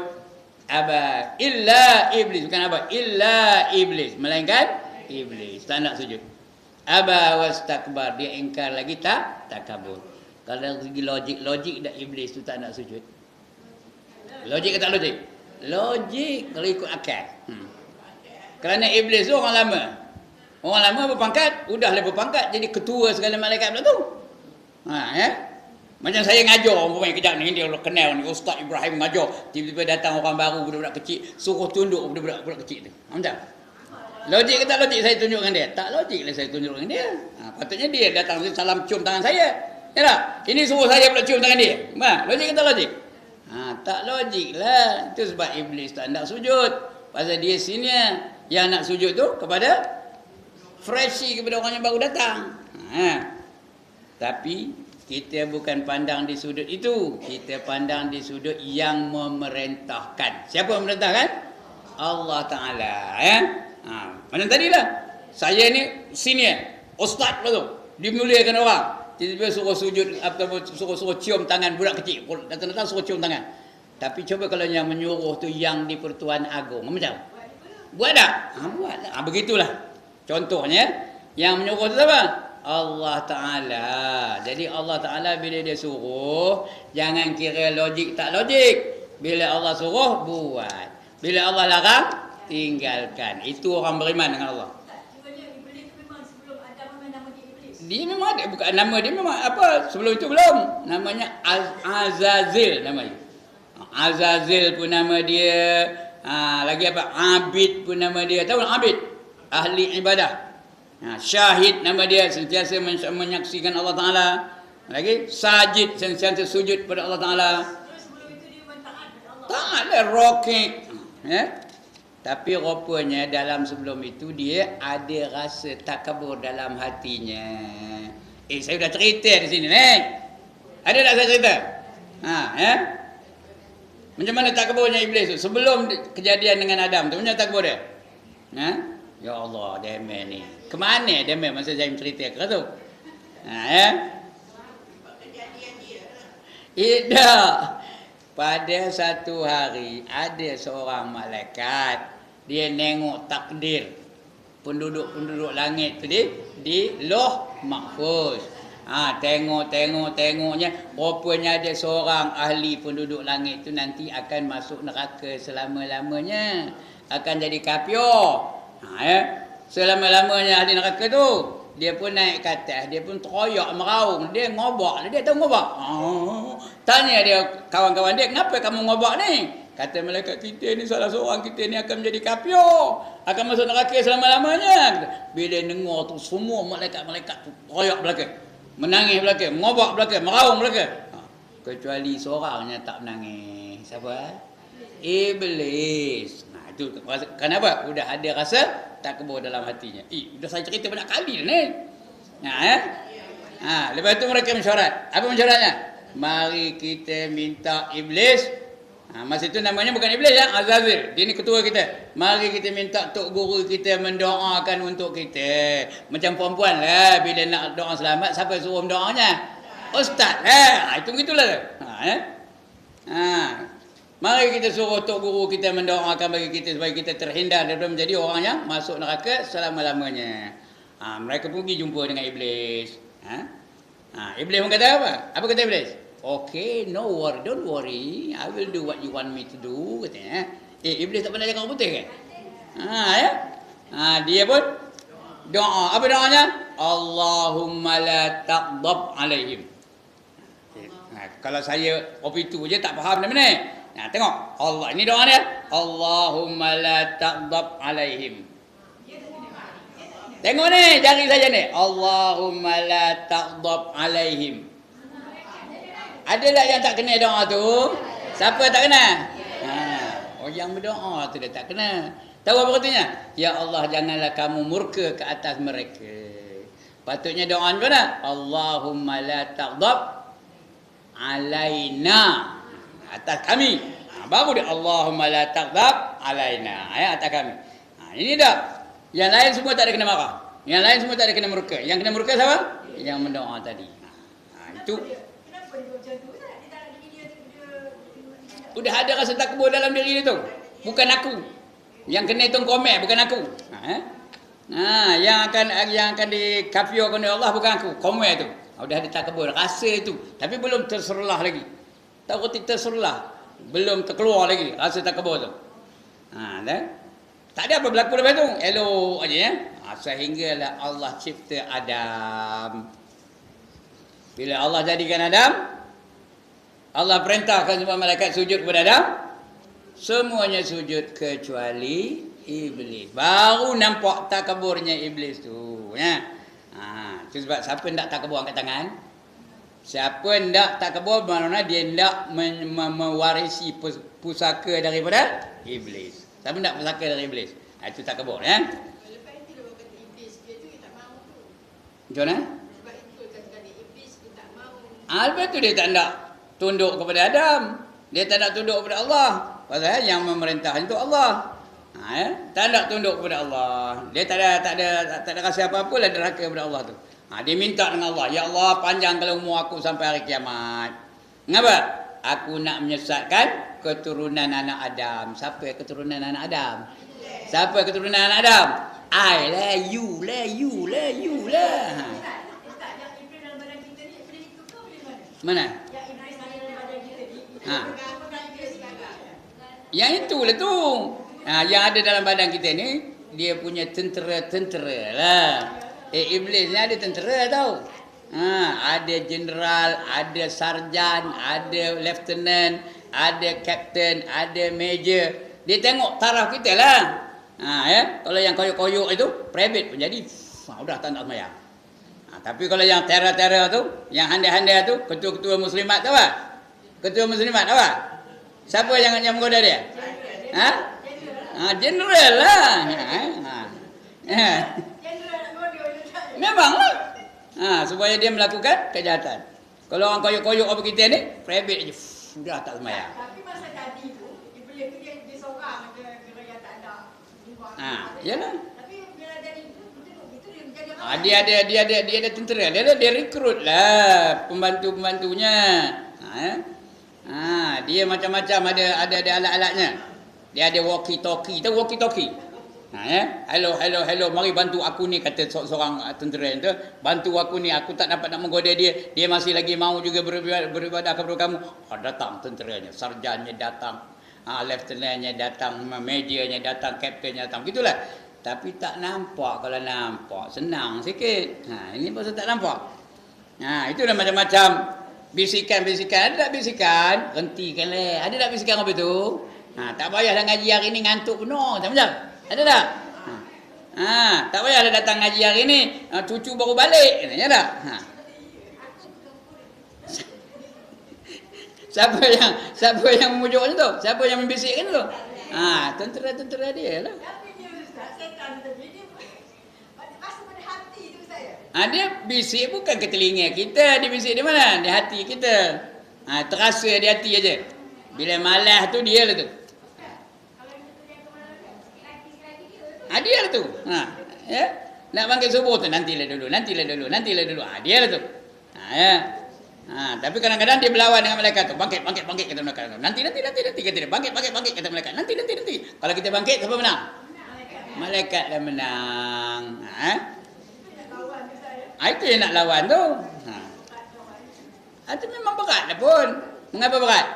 Aba illa iblis. Bukan aba, illa iblis. Melainkan iblis. Tak nak sujud. Aba wastakbar. Dia ingkar lagi tak kabur. Kalau dari segi logik dah iblis tu tak nak sujud. Logik ke tak logik? Logik kalau ikut akal. Kerana iblis tu orang lama. Orang lama berpangkat, udahlah berpangkat jadi ketua segala malaikat pula tu. Macam saya ngajar umpamanya kejap ni, dia kenal ni Ustaz Ibrahim ngajar, tiba-tiba datang orang baru budak-budak kecil, suruh tunduk budak-budak kecil tu. Macam logik ke tak logik saya tunjukkan dia? Tak logik lah saya tunjukkan dia. Patutnya dia datang salam cium tangan saya. Ya tak? Ini suruh saya pula cium tangan dia. Logik ke tak logik? Tak logik lah. Itu sebab iblis tak nak sujud. Pasal dia senior. Yang nak sujud tu kepada freshie, kepada orang yang baru datang. Tapi kita bukan pandang di sudut itu. Kita pandang di sudut yang memerintahkan. Siapa yang memerintahkan? Allah Ta'ala. Macam tadilah. Saya ni senior. Ustaz pula tu. Dimuliakan orang. Tiba-tiba suruh sujud, suruh cium tangan budak kecil. Datang-datang suruh cium tangan. Tapi coba kalau yang menyuruh tu yang di Pertuan Agong. Macam? Buat tak? Buat tak. Begitulah. Contohnya, yang menyuruh tu apa? Allah Ta'ala. Jadi Allah Ta'ala bila dia suruh, jangan kira logik tak logik. Bila Allah suruh, buat. Bila Allah larang, tinggalkan. Itu orang beriman dengan Allah. Dia memang ada, bukan nama dia memang apa, sebelum itu belum. Namanya Azazil namanya. Azazil pun nama dia. Lagi apa? Abid pun nama dia. Tahu Abid? Ahli ibadah. Syahid nama dia, sentiasa menyaksikan Allah Ta'ala. Lagi Sajid, sentiasa sujud pada Allah Ta'ala. Tak ada rokik. Tapi rupanya dalam sebelum itu dia ada rasa takabur dalam hatinya. Saya dah cerita di sini, Ada tak saya cerita? Macam mana takabburnya iblis tu? Sebelum kejadian dengan Adam tu, macam takabur dia? Ya Allah, demen ni. Kemana demen masa saya cerita ke tu? Tidak. Pada satu hari ada seorang malaikat, dia nengok takdir penduduk langit tu di Lauh Mahfuz. Tengoknya rupanya ada seorang ahli penduduk langit tu nanti akan masuk neraka selama-lamanya, akan jadi kafir. Selama-lamanya ahli neraka tu, dia pun naik ke atas, dia pun teroyak meraung, dia ngobak, dia tahu ngobak. Tanya dia kawan-kawan dia, kenapa kamu ngobak ni? Kata malaikat, kita ni salah seorang kita ni akan menjadi kafir, akan masuk neraka selama-lamanya. Bila dengar tu semua malaikat-malaikat tu teroyak belakang, menangis belakang, ngobak belakang, meraung belakang. Kecuali seorangnya tak menangis. Siapa? Iblis. Itu kenapa? Udah ada rasa takbur dalam hatinya. Udah saya cerita banyak kali ni. Lepas tu mereka mesyuarat. Apa mesyuaratnya? Mari kita minta Iblis. Masa itu namanya bukan Iblis ya, Azazil. Dia ni ketua kita. Mari kita minta Tok Guru kita mendoakan untuk kita. Macam perempuan lah, bila nak doa selamat, siapa suruh mendoanya? Ustaz lah. Itu begitulah. Mari kita suruh Tok Guru kita mendoakan bagi kita supaya kita terhindar daripada menjadi orang yang masuk neraka selama-lamanya. Mereka pergi jumpa dengan Iblis. Iblis pun kata apa? Apa kata Iblis? Okay, no worry, don't worry. I will do what you want me to do. Katanya. Iblis tak pernah jaga orang putih kan? Dia pun doa. Apa doanya? Allahumma la taghdab alaihim. Kalau saya kopi tu je tak faham macam mana. Tengok Allah, ini doa dia. Allahumma la taghdab alaihim. Tengok ni, jari saja ni. Allahumma la taghdab alaihim. Ada tak yang tak kena doa tu? Siapa tak kena? Yang berdoa tu dia tak kena. Tahu apa katanya? Ya Allah, janganlah kamu murka ke atas mereka. Patutnya doa ni mana? Allahumma la taghdab alaina. Atas kami. Baru dia Allahumma la taghdab alaina. Atas kami. Ini dah. Yang lain semua tak ada kena marah. Yang lain semua tak ada kena murka. Yang kena murka siapa? Yang mendoa tadi. Itu. Kenapa dia macam tu? Dia tak ada dia. Udah ada rasa takbur dalam diri dia tu. Bukan aku. Yang kena hitung komen bukan aku. Yang akan dikafirkan oleh Allah bukan aku. Komen tu. Udah ada takbur, rasa itu. Tapi belum terserlah lagi. Tahu roti terserlah. Belum terkeluar lagi rasa takbur tu. Tak ada apa berlaku lepas tu. Elok aja ya. Sehinggalah Allah cipta Adam. Bila Allah jadikan Adam, Allah perintahkan semua malaikat sujud kepada Adam. Semuanya sujud kecuali Iblis. Baru nampak takburnya Iblis tu. Itu sebab siapa hendak takbur angkat tangan. Siapa hendak takbur maknanya dia hendak mewarisi pusaka daripada Iblis. Siapa hendak pusaka dari Iblis? Itu takbur ya. Lepas itu dia kata Iblis dia tu tak mahu tu. Macam mana? Sebab itu kata Iblis dia tak mahu. Lepas tu dia tak nak tunduk kepada Adam. Dia tak nak tunduk kepada Allah. Pasal yang memerintah itu Allah. Tak nak tunduk kepada Allah. Dia tak ada rasa apa-apa lah derhaka kepada Allah tu. Dia minta dengan Allah, ya Allah panjangkan umur aku sampai hari kiamat. Kenapa? Aku nak menyesatkan keturunan anak Adam. Siapa keturunan anak Adam? Siapa keturunan anak Adam? I lah, you lah. Mana? Yang itulah tu. Yang ada dalam badan kita ni, dia punya tentera-tentera lah. Iblis ni ada tentera tau. Ada general, ada sarjan, ada lieutenant, ada captain, ada major. Dia tengok taraf kita lah. Kalau yang koyok-koyok itu, private pun jadi. Udah tak nak semayang. Tapi kalau yang terror-terror tu, yang handai-handai tu, ketua-ketua muslimat tu apa? Ketua muslimat apa? Siapa yang menggoda dia? General lah. Memanglah. Supaya dia melakukan kejahatan. Kalau orang koyok-koyok apa kita ni, private je. Sudah tak semayang. Tapi masa tadi tu, Iblis tu dia seorang kira yang tak ada. Yalah. Tapi bila jadi itu dia menjadi dia ada tentera. Dia rekrut lah pembantu-pembantunya. Dia macam-macam ada alat-alatnya. Dia ada walkie-talkie. Tahu walkie-talkie? Hello, mari bantu aku ni, kata seorang tentera tu, bantu aku ni, aku tak dapat nak menggoda dia, dia masih lagi mau juga beribadah kepada kamu. Datang tenteranya, sarjannya datang, lieutenantnya datang, majornya datang, kaptennya datang, gitulah. Tapi tak nampak. Kalau nampak senang sikit. Ini pasal tak nampak. Itulah macam-macam bisikan-bisikan. Ada tak bisikan? Hentikanlah. Ada tak bisikan apa tu? Tak payahlah ngaji hari ni ngantuk penuh. Macam-macam. Ada tak? Tak payahlah datang ngaji hari ni, cucu baru balik. Ada tak? Siapa yang memujuk tu? Siapa yang membisikkan tu? Tentera-tentera dia lah. Dia bisik bukan ke telinga kita, dia bisik di mana? Di hati kita. Terasa di hati aja. Bila malas tu dia lah tu. Dia lah tu. Ya. Nak bangkit subuh tu nantilah dulu. Dia lah tu. Ya. Tapi kadang-kadang dia berlawan dengan malaikat tu. Bangkit kata malaikat tu. Nanti kata dia. Bangkit kata malaikat. Nanti. Kalau kita bangkit, siapa menang? Malaikat dah menang. Itu yang nak lawan tu. Itu memang berat lah pun. Mengapa berat?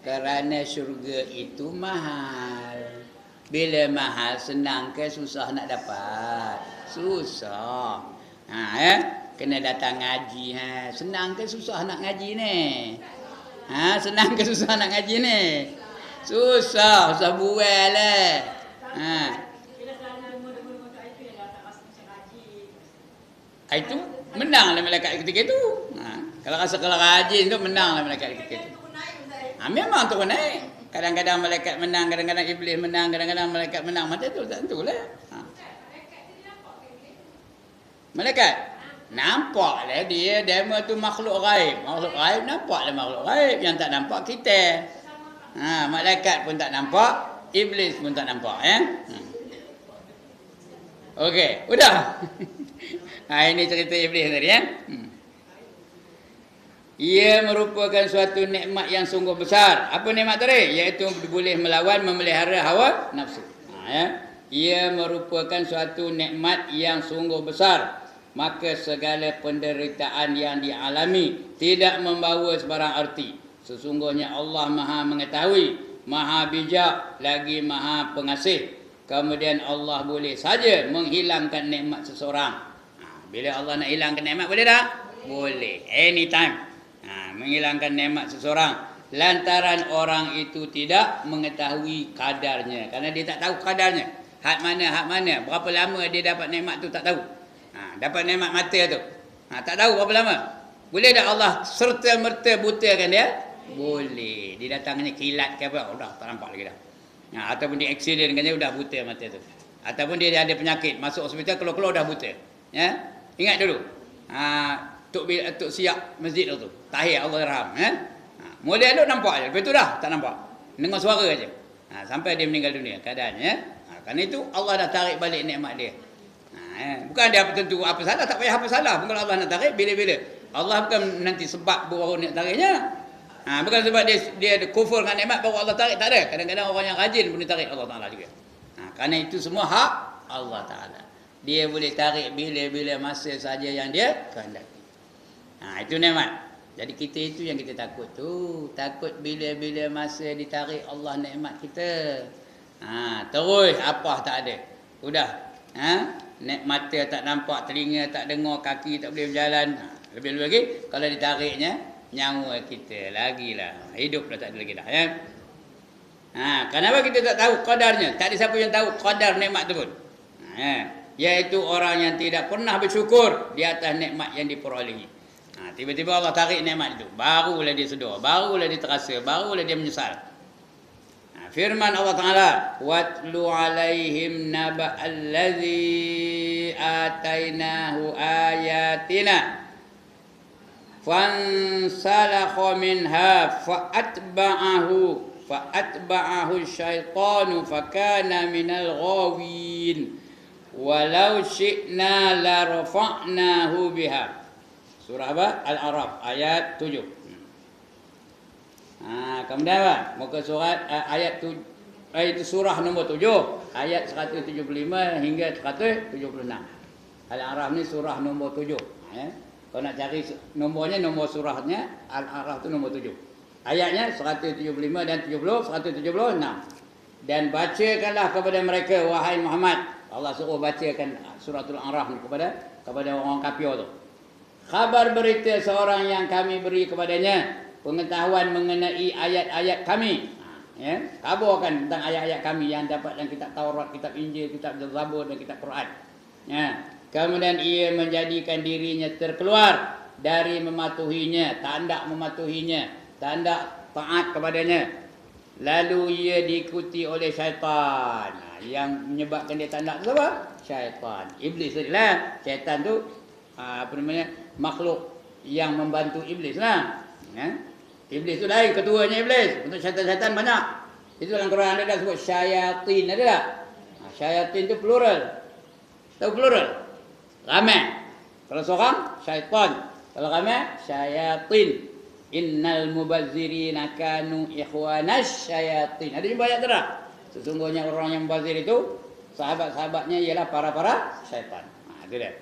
Kerana syurga itu mahal. Bila mahal, senang ke susah nak dapat? Susah. Kena datang ngaji. Senang ke susah nak ngaji ni? Senang ke susah nak ngaji ni? Susah buat lah. Itu menanglah malaikat ketika itu. Kalau rasa kalau rajin tu menanglah malaikat ketika itu. Memang turun naik. Kadang-kadang malaikat menang, kadang-kadang iblis menang, kadang-kadang malaikat menang. Macam tu, tak tentulah. Malaikat nampaklah dia tu makhluk gaib. Makhluk gaib nampaklah makhluk gaib. Yang tak nampak kita. Malaikat pun tak nampak, iblis pun tak nampak. Okey, udah. Ini cerita iblis tadi. Ia merupakan suatu nikmat yang sungguh besar. Apa nikmat tadi? Iaitu boleh melawan, memelihara hawa nafsu. Ia merupakan suatu nikmat yang sungguh besar. Maka segala penderitaan yang dialami tidak membawa sebarang arti. Sesungguhnya Allah Maha mengetahui, Maha bijak, lagi Maha pengasih. Kemudian Allah boleh saja menghilangkan nikmat seseorang. Bila Allah nak hilangkan nikmat, boleh tak? Boleh. Anytime. Menghilangkan nikmat seseorang. Lantaran orang itu tidak mengetahui kadarnya. Kerana dia tak tahu kadarnya. Had mana. Berapa lama dia dapat nikmat tu tak tahu. Dapat nikmat mata tu. Tak tahu berapa lama. Boleh tak Allah serta-merta butakan dia? Boleh. Dia datangnya kilat ke apa. Dah tak nampak lagi dah. Ataupun dia accident kan dia dah buta mata tu. Ataupun dia ada penyakit. Masuk hospital keluar-keluar dah buta. Ingat dulu. Tok Siap masjid tu. Tahir Allah raham. Mula duduk nampak je. Lepas tu dah tak nampak. Dengar suara aja. Sampai dia meninggal dunia keadaannya. Kerana itu Allah dah tarik balik nikmat dia. Bukan dia tentu apa salah. Tak payah apa salah. Bukan Allah nak tarik bila-bila. Allah bukan nanti sebab baru nak tariknya. Bukan sebab dia kufur dengan nikmat baru Allah tarik. Tak ada. Kadang-kadang orang yang rajin pun ditarik Allah Ta'ala juga. Kerana itu semua hak Allah Ta'ala. Dia boleh tarik bila-bila masa saja yang dia kehendaki. Itu nikmat. Jadi kita itu yang kita takut tu. Takut bila-bila masa ditarik Allah nikmat kita. Terus apa tak ada. Udah. Mata tak nampak, telinga tak dengar, kaki tak boleh berjalan. Lebih-lebih lagi kalau ditariknya nyawa kita lagilah. Hidup dah tak ada lagi dah. Kenapa kita tak tahu qadarnya? Tak ada siapa yang tahu qadar nikmat tu pun. Iaitu orang yang tidak pernah bersyukur di atas nikmat yang diperolehi. Tiba-tiba Allah tarik nikmat itu. Barulah dia sedar. Barulah dia terasa. Barulah dia menyesal. Firman Allah Ta'ala. Watlu alaihim naba'allazi atainahu ayatina. Fansalakha minha fa'atba'ahu syaitanu fakana minal ghawin. Walau syi'na la rafa'nahu biha. Surah apa? Al-A'raf ayat 7. Kemudian apa? Muka surat ayat Itu surah nombor 7 ayat 175 hingga 176. Al-A'raf ni surah nombor 7. Kalau nak cari nombornya, nombor surahnya Al-A'raf tu nombor 7. Ayatnya 175 dan 176. Dan bacakanlah kepada mereka wahai Muhammad. Allah suruh bacakan suratul A'raf ni kepada orang kafir tu. Khabar berita seorang yang kami beri kepadanya pengetahuan mengenai ayat-ayat kami. Kabarkan tentang ayat-ayat kami yang dapat dalam kitab Taurat, kitab Injil, kitab Zabur dan kitab Quran. Kemudian ia menjadikan dirinya terkeluar dari mematuhinya, tak hendak mematuhinya, tak hendak taat kepadanya. Lalu ia diikuti oleh syaitan. Yang menyebabkan dia tak hendak tu apa? Syaitan. Iblis tadi lah. Syaitan tu makhluk yang membantu iblis lah. Iblis tu lain, ketuanya iblis. Untuk syaitan-syaitan banyak. Itu dalam Quran ada sebut syayatin, ada tak? Syayatin tu plural. Tahu plural? Ramai. Kalau seorang, syaitan. Kalau ramai, syayatin. Innal mubazzirina kanu ikhwanas syayatin. Ada jumpa ayat terang. Sesungguhnya orang yang mubazir itu, sahabat-sahabatnya ialah para-para syaitan. Itu dia.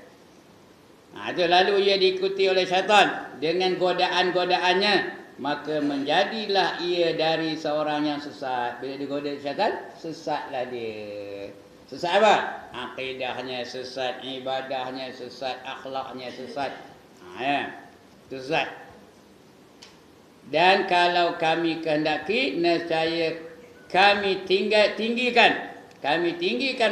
Itu lalu ia diikuti oleh syaitan dengan godaan-godaannya, maka menjadilah ia dari seorang yang sesat. Bila digoda syaitan, sesatlah dia. Sesat apa? Akidahnya sesat, ibadahnya sesat, akhlaknya sesat. Sesat. Dan kalau kami kehendaki, nescaya kami tinggikan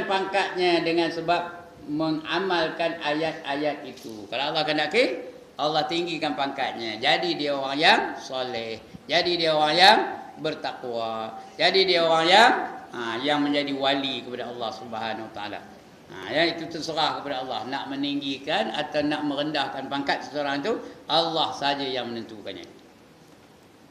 pangkatnya dengan sebab mengamalkan ayat-ayat itu. Kalau Allah kehendaki, Allah tinggikan pangkatnya. Jadi dia orang yang soleh. Jadi dia orang yang bertakwa. Jadi dia orang yang menjadi wali kepada Allah Subhanahu Wa Taala. Itu terserah kepada Allah. Nak meninggikan atau nak merendahkan pangkat seseorang itu, Allah saja yang menentukannya.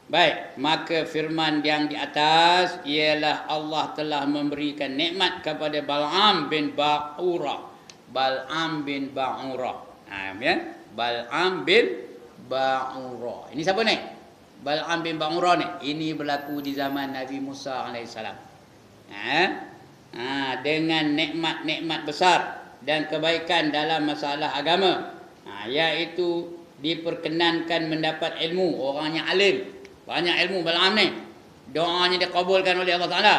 Baik, maka firman yang di atas ialah Allah telah memberikan nikmat kepada Bal'am bin Ba'urah. Bal'am bin Ba'urah. Bal'am bin Ba'urah. Ini siapa ni? Bal'am bin Ba'urah ni. Ini berlaku di zaman Nabi Musa AS. Dengan nikmat-nikmat besar dan kebaikan dalam masalah agama. Iaitu diperkenankan mendapat ilmu. Orangnya alim. Banyak ilmu Bal'am ni. Doanya dikabulkan oleh Allah Ta'ala.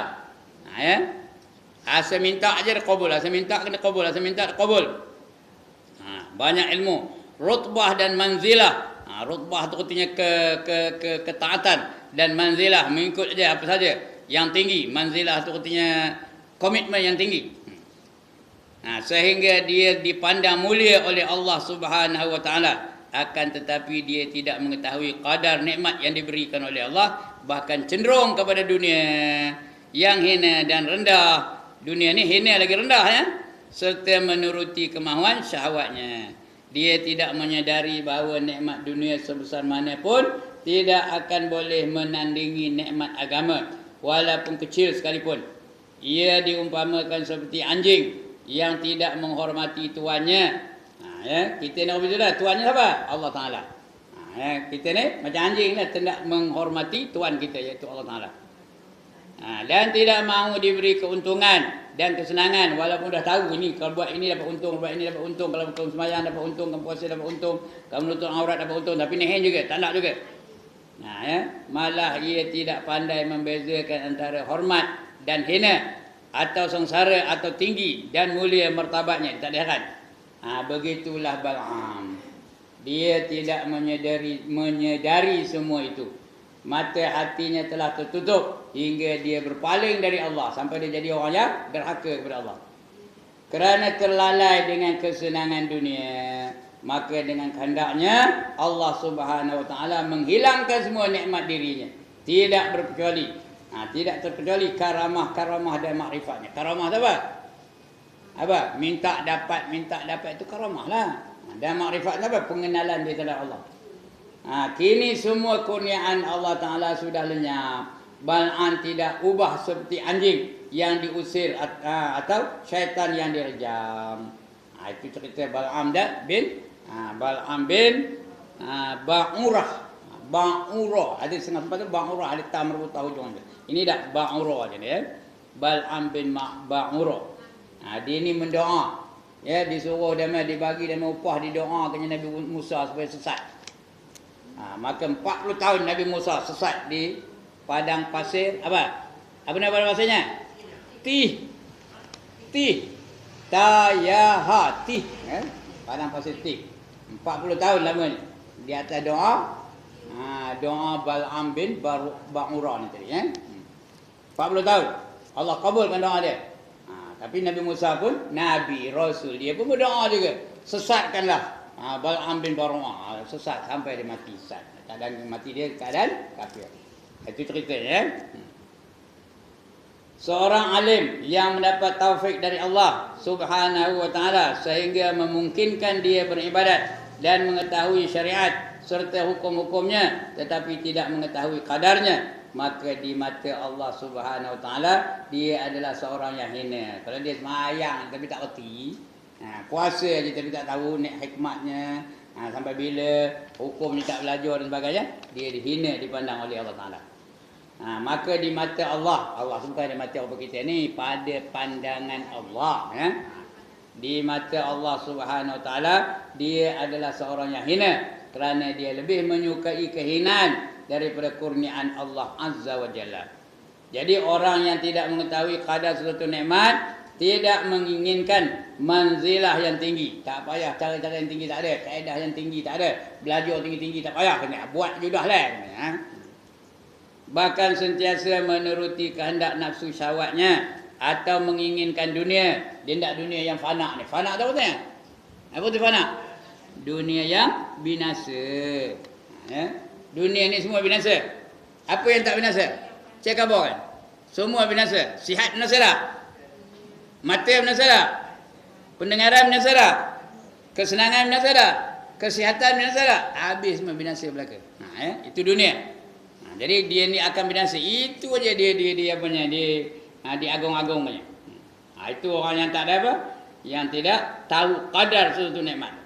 Asal minta aja dia kabul. Asal minta kena kabul. Asal minta dia kabul. Banyak ilmu. Rutbah dan manzilah. Rutbah tu artinya ketaatan. Dan manzilah mengikut aja apa saja yang tinggi. Manzilah tu artinya komitmen yang tinggi. Sehingga dia dipandang mulia oleh Allah Subhanahu Wa Ta'ala. Akan tetapi dia tidak mengetahui kadar nikmat yang diberikan oleh Allah, bahkan cenderung kepada dunia yang hina dan rendah. Dunia ni hina lagi rendah serta menuruti kemahuan syahwatnya. Dia tidak menyadari bahawa nikmat dunia sebesar mana pun tidak akan boleh menandingi nikmat agama walaupun kecil sekalipun. Ia diumpamakan seperti anjing yang tidak menghormati tuannya. Kita ni betul dah. Tuannya siapa? Allah Ta'ala. Kita ni macam anjing lah, tidak menghormati tuan kita, iaitu Allah Ta'ala. Dan tidak mahu diberi keuntungan dan kesenangan, walaupun dah tahu ini, kalau buat ini dapat untung, buat ini dapat untung, kalau kau sembahyang dapat untung, kalau puasa dapat untung, kalau menutup aurat dapat untung, tapi nehen juga, tak nak juga. Malah ia tidak pandai membezakan antara hormat dan hina, atau sengsara atau tinggi dan mulia martabatnya. Tak ada heran. Begitulah Bal'am. Dia tidak menyedari semua itu. Mata hatinya telah tertutup hingga dia berpaling dari Allah, sampai dia jadi orang yang derhaka kepada Allah. Kerana terlalai dengan kesenangan dunia, maka dengan kehendaknya Allah Subhanahu Wa Taala menghilangkan semua nikmat dirinya. Tidak berkecuali, tidak terkecuali karamah dan makrifatnya. Karamah apa? Minta dapat itu karamah lah. Dan makrifat apa? Pengenalan dia terhadap Allah. Kini semua kurniaan Allah Ta'ala sudah lenyap. Bal'am tidak ubah seperti anjing yang diusir atau syaitan yang direjam. Itu cerita Bal'am bin Ba'urah. Ba'urah. Ada setengah tempat tu Ba'urah, ada tam merbutah hujung. Ini dah Ba'urah je ni. Bal'am bin Ba'ura. Dia ni mendoa. Ya, disuruh dibagi upah didoakan Nabi Musa supaya sesat. Maka 40 tahun Nabi Musa sesat di padang pasir apa? Apa nama padang pasirnya? Tih. Tayaha Tih. Padang pasir Tih. 40 tahun lamanya. Di atas doa. Doa Bal'am bin Ba'ura ni tadi. 40 tahun. Allah kabulkan doa dia. Tapi Nabi Musa pun Nabi, Rasul. Dia pun berdoa juga. Sesatkanlah Bal'am bin Ba'ura. Sesat sampai dia mati. Keadaan mati dia keadaan kafir. Itu ceritanya. Seorang alim yang mendapat taufik dari Allah Subhanahu wa ta'ala sehingga memungkinkan dia beribadat dan mengetahui syariat serta hukum-hukumnya tetapi tidak mengetahui kadarnya, maka di mata Allah Subhanahu wa ta'ala dia adalah seorang yang hina. Kalau dia semayang tapi tak reti, puasa je tapi tak tahu hikmatnya, sampai bila hukumnya tak belajar dan sebagainya, dia dihina dipandang oleh Allah Ta'ala. Maka di mata Allah bukan di mata apa kita ni, pada pandangan Allah, di mata Allah Subhanahu wa ta'ala dia adalah seorang yang hina kerana dia lebih menyukai kehinaan daripada kurniaan Allah Azza wa Jalla. Jadi orang yang tidak mengetahui kadar suatu nikmat tidak menginginkan manzilah yang tinggi. Tak payah cara-cara yang tinggi tak ada, kaedah yang tinggi tak ada, belajar tinggi-tinggi tak payah, kena buat judahlah. Bahkan sentiasa menuruti kehendak nafsu syahwatnya atau menginginkan dunia. Dia nak dunia yang fana ni. Fana tahu tak? Apa tu fana? Dunia yang binasa. Dunia ni semua binasa. Apa yang tak binasa? Saya khabarkan. Semua binasa. Sihat binasa tak? Mata binasa tak? Pendengaran binasa tak? Kesenangan binasa tak? Kesihatan binasa tak? Habis semua binasa belaka. Itu dunia. Jadi dia ni akan binasa. Itu aja dia apanya, dia diagung-agungnya. Itu orang yang tak ada apa? Yang tidak tahu kadar suatu nikmat.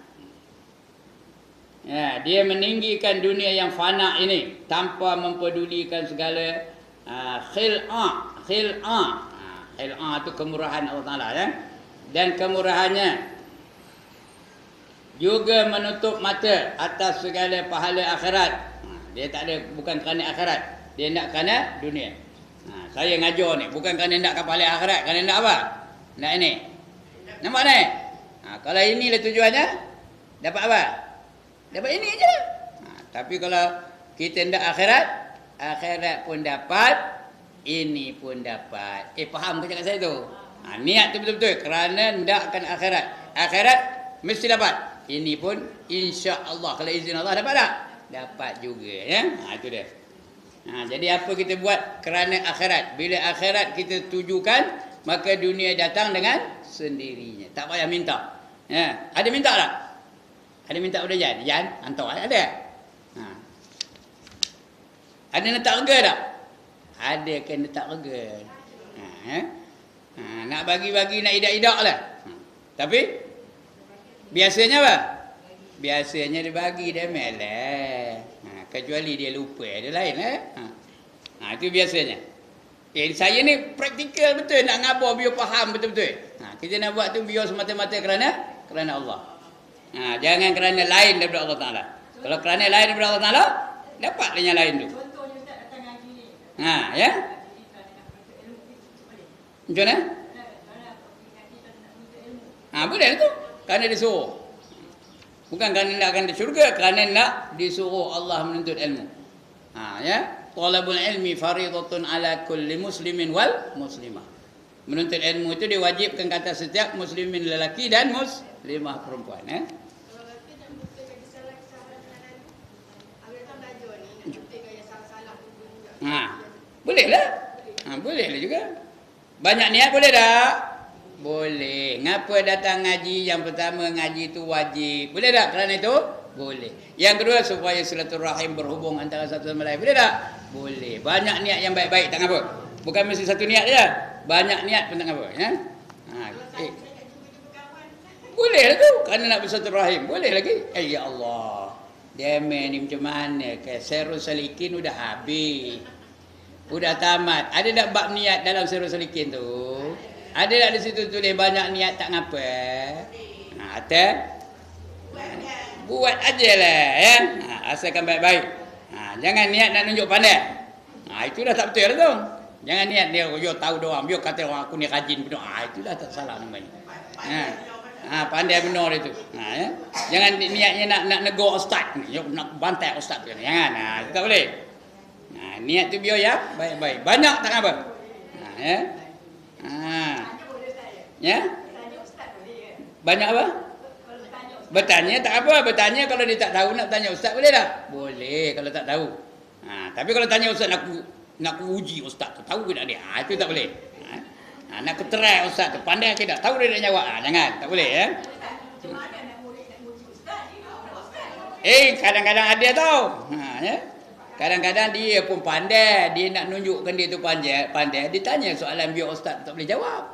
Dia meninggikan dunia yang fana ini tanpa mempedulikan segala khil'ah. Khil'ah itu kemurahan Allah Ta'ala, dan kemurahannya juga menutup mata atas segala pahala akhirat. Dia tak ada, bukan kerana akhirat, dia nak kerana dunia. Saya ngajar ni bukan kerana nak pahala akhirat, kerana nak apa? Nak ini. Nampak ni? Kalau inilah tujuannya, dapat apa? Dapat ini je. Tapi kalau kita nak akhirat, akhirat pun dapat, ini pun dapat. Faham ke cakap saya tu? Niat tu betul-betul kerana nakkan akhirat. Akhirat mesti dapat. Ini pun insya-Allah kalau izin Allah dapat tak? Dapat juga, ya. Itu dia. Jadi apa kita buat kerana akhirat? Bila akhirat kita tujukan, maka dunia datang dengan sendirinya. Tak payah minta. Ada minta tak? Ada minta pada Jan? Jan, hantar ada. Ada letak rega tak? Ada kena letak rega. Nak bagi-bagi, nak idak-idak lah. Tapi biasanya apa? Biasanya dia bagi dia melah. Kecuali dia lupa, ada lain itu biasanya. Saya ni praktikal betul, nak ngabar biar faham betul-betul. Kita nak buat tu biar semata-mata kerana Allah. Jangan kerana lain daripada Allah Ta'ala. Kalau kerana lain daripada Allah Ta'ala, dapatlah yang lain tu. Contohnya Ustaz datang ngaji ni. Ya. Macam mana? Boleh tu. Kerana disuruh. Bukan kerana nak akan di syurga, kerana nak disuruh Allah menuntut ilmu. Ya. Talabul ilmi faridatun ala kulli muslimin wal muslimah. Menuntut ilmu itu diwajibkan kata setiap muslimin lelaki dan muslimah perempuan. Bolehlah. Bolehlah juga. Banyak niat boleh tak? Boleh. Ngapa datang ngaji? Yang pertama, ngaji itu wajib. Boleh tak kerana itu? Boleh. Yang kedua, supaya silaturahim berhubung antara satu sama lain. Boleh tak? Boleh. Banyak niat yang baik-baik, tak apa. Bukan mesti satu niat je. Banyak niat pun tak apa. Ya? Boleh lah tu. Kerana nak bersilaturahim. Boleh lagi. Ya Allah. Demen ni macam mana? Serul salikin udah habis. Udah tamat. Ada tak bab niat dalam Sirrul Salikin tu? Ada tak di situ tulis banyak niat tak ngapa? Ada. Buat ajalah ya. Asalkan baik-baik. Jangan niat nak nunjuk pandai. Itu dah tak betul tu. Jangan niat dia tahu doang. Dia kata orang aku ni rajin benar. Itu dah tak salah namanya. Pandai benar itu. Ya. Jangan niatnya nak negur ustaz ni, nak bantai ustaz tu. Jangan. Itu tak boleh. Niat tu biar ya baik-baik. Banyak tak apa. Ya. Ya. Banyak apa? Bertanya tak apa. Bertanya kalau dia tak tahu nak tanya ustaz boleh tak? Boleh kalau tak tahu. Tapi kalau tanya ustaz nak uji ustaz tu tahu ke tak dia? Itu tak boleh. Nak keterai ustaz tu pandai ke tak? Tahu dia nak jawab. Jangan, tak boleh ya. Kadang-kadang ada tau. Ya. Kadang-kadang dia pun pandai, dia nak nunjukkan dia tu pandai, dia tanya soalan biar ustaz tak boleh jawab.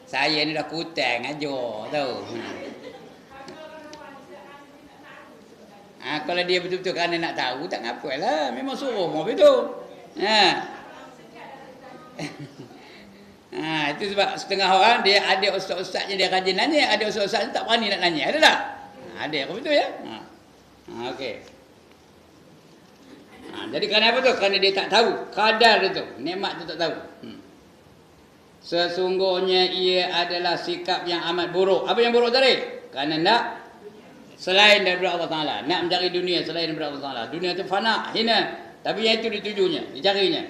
Saya ni dah kutang ajar tau. Kalau dia betul-betul kerana nak tahu, tak ngapalah. Memang suruh mau begitu. Itu sebab setengah orang dia ada ustaz-ustaz yang dia rajin nanya, ada ustaz-ustaz yang tak berani nak nanya. Ada tak? Ada apa betul ya? Okey. Jadi kerana apa tu? Kerana dia tak tahu kadar itu, nikmat tu tak tahu. Sesungguhnya ia adalah sikap yang amat buruk. Apa yang buruk tadi? Kerana nak selain daripada Allah Ta'ala. Nak mencari dunia selain daripada Allah Ta'ala. Dunia itu fana, hina. Tapi yang itu ditujunya, dicarinya.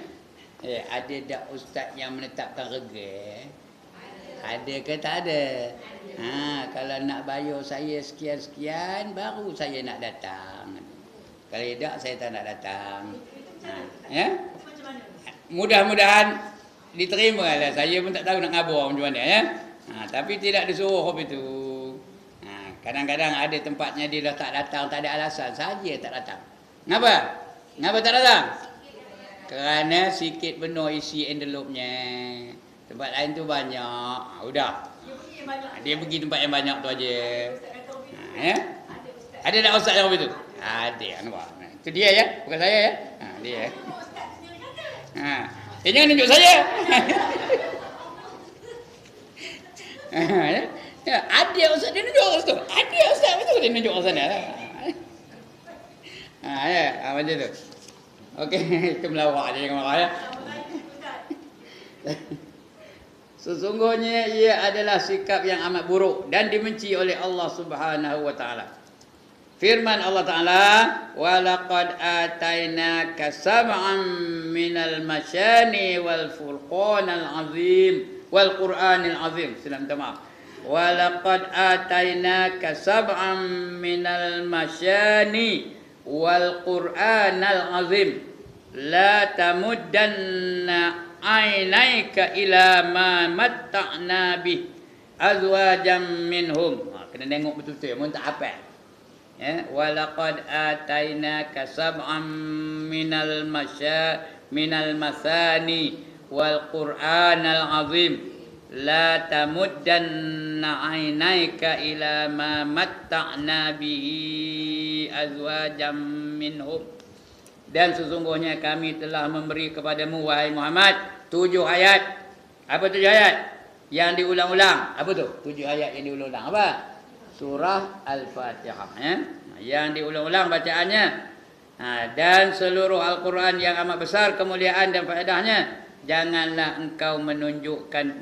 Ada tak ustaz yang menetapkan rega? Ada ke tak ada? Kalau nak bayar saya sekian-sekian, baru saya nak datang. Kalau tidak, saya tak nak datang. Ya? Mudah-mudahan diterima lah. Saya pun tak tahu nak ngabar macam mana. Ya? Tapi tidak disuruh apa itu. Kadang-kadang ada tempatnya dia dah tak datang, tak ada alasan. Saja tak datang. Kenapa? Kenapa tak datang? Kerana sikit penuh isi envelope-nya. Tempat lain tu banyak. Udah. Dia pergi tempat yang banyak tu aja. Ya? Ada tak ustaz yang begitu? Ada. Nampak? Itu dia ya, bukan saya ya. Dia. Jangan tunjuk saya. Ya, ada ustaz dia tunjuk ustaz tu. Ada ustaz betul dia tunjuk kat sana. Macam tu. Okey, itu melawak je jangan marah ya. Sesungguhnya ia adalah sikap yang amat buruk dan dibenci oleh Allah Subhanahu wa taala. Firman Allah Ta'ala, وَلَقَدْ آتَيْنَاكَ سَبْعًا مِنَ الْمَثَانِي وَالْفُرْقَانِ الْعَظِيمِ وَالْقُرْآنِ الْعَظِيمِ. Minta maaf. وَلَقَدْ آتَيْنَاكَ سَبْعًا مِنَ الْمَثَانِي وَالْقُرْآنِ الْعَظِيمِ لَا تَمُدَّنَّ عَيْنَيْكَ إِلَى مَا مَتَّعْنَا بِهِ أَزْوَاجًا مِنْهُمْ. Kena tengok betul-betul, mun tak hafal. Walaqad atainaka sab'an minal masani wal qur'anal azim la tamuddanna 'ainaika ila ma matta'na bihi azwajam minhum. Dan sesungguhnya kami telah memberi kepadamu wahai Muhammad 7 ayat. Apa 7 ayat? Yang diulang-ulang. Apa tu? 7 ayat yang diulang-ulang. Apa? Surah Al-Fatihah. Yang diulang-ulang bacaannya. Dan seluruh Al-Quran yang amat besar kemuliaan dan faedahnya. Janganlah engkau menunjukkan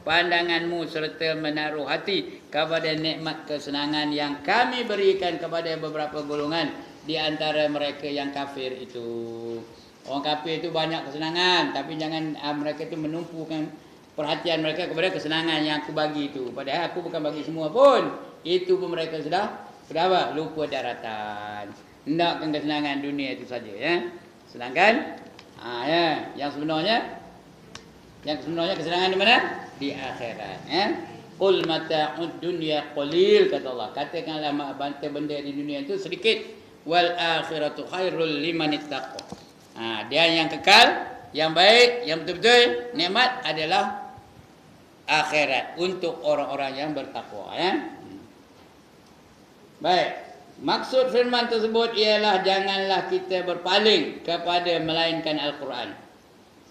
pandanganmu serta menaruh hati kepada nikmat kesenangan yang kami berikan kepada beberapa golongan di antara mereka yang kafir itu. Orang kafir itu banyak kesenangan, tapi jangan mereka itu menumpukan perhatian mereka kepada kesenangan yang aku bagi itu. Padahal aku bukan bagi semua pun. Itu pun mereka sudah apa? Lupa daratan. Hendakkan kesenangan dunia itu saja ya. Sedangkan yang sebenarnya kesenangan di mana? Di akhirat ya. Qul mata'ud dunya qalil, kata Allah. Katakanlah benda di dunia itu sedikit. Wal akhiratu khairul liman ittaqa. Dia yang kekal, yang baik, yang betul-betul nikmat adalah akhirat untuk orang-orang yang bertakwa ya. Baik. Maksud firman tersebut ialah janganlah kita berpaling kepada melainkan Al-Quran.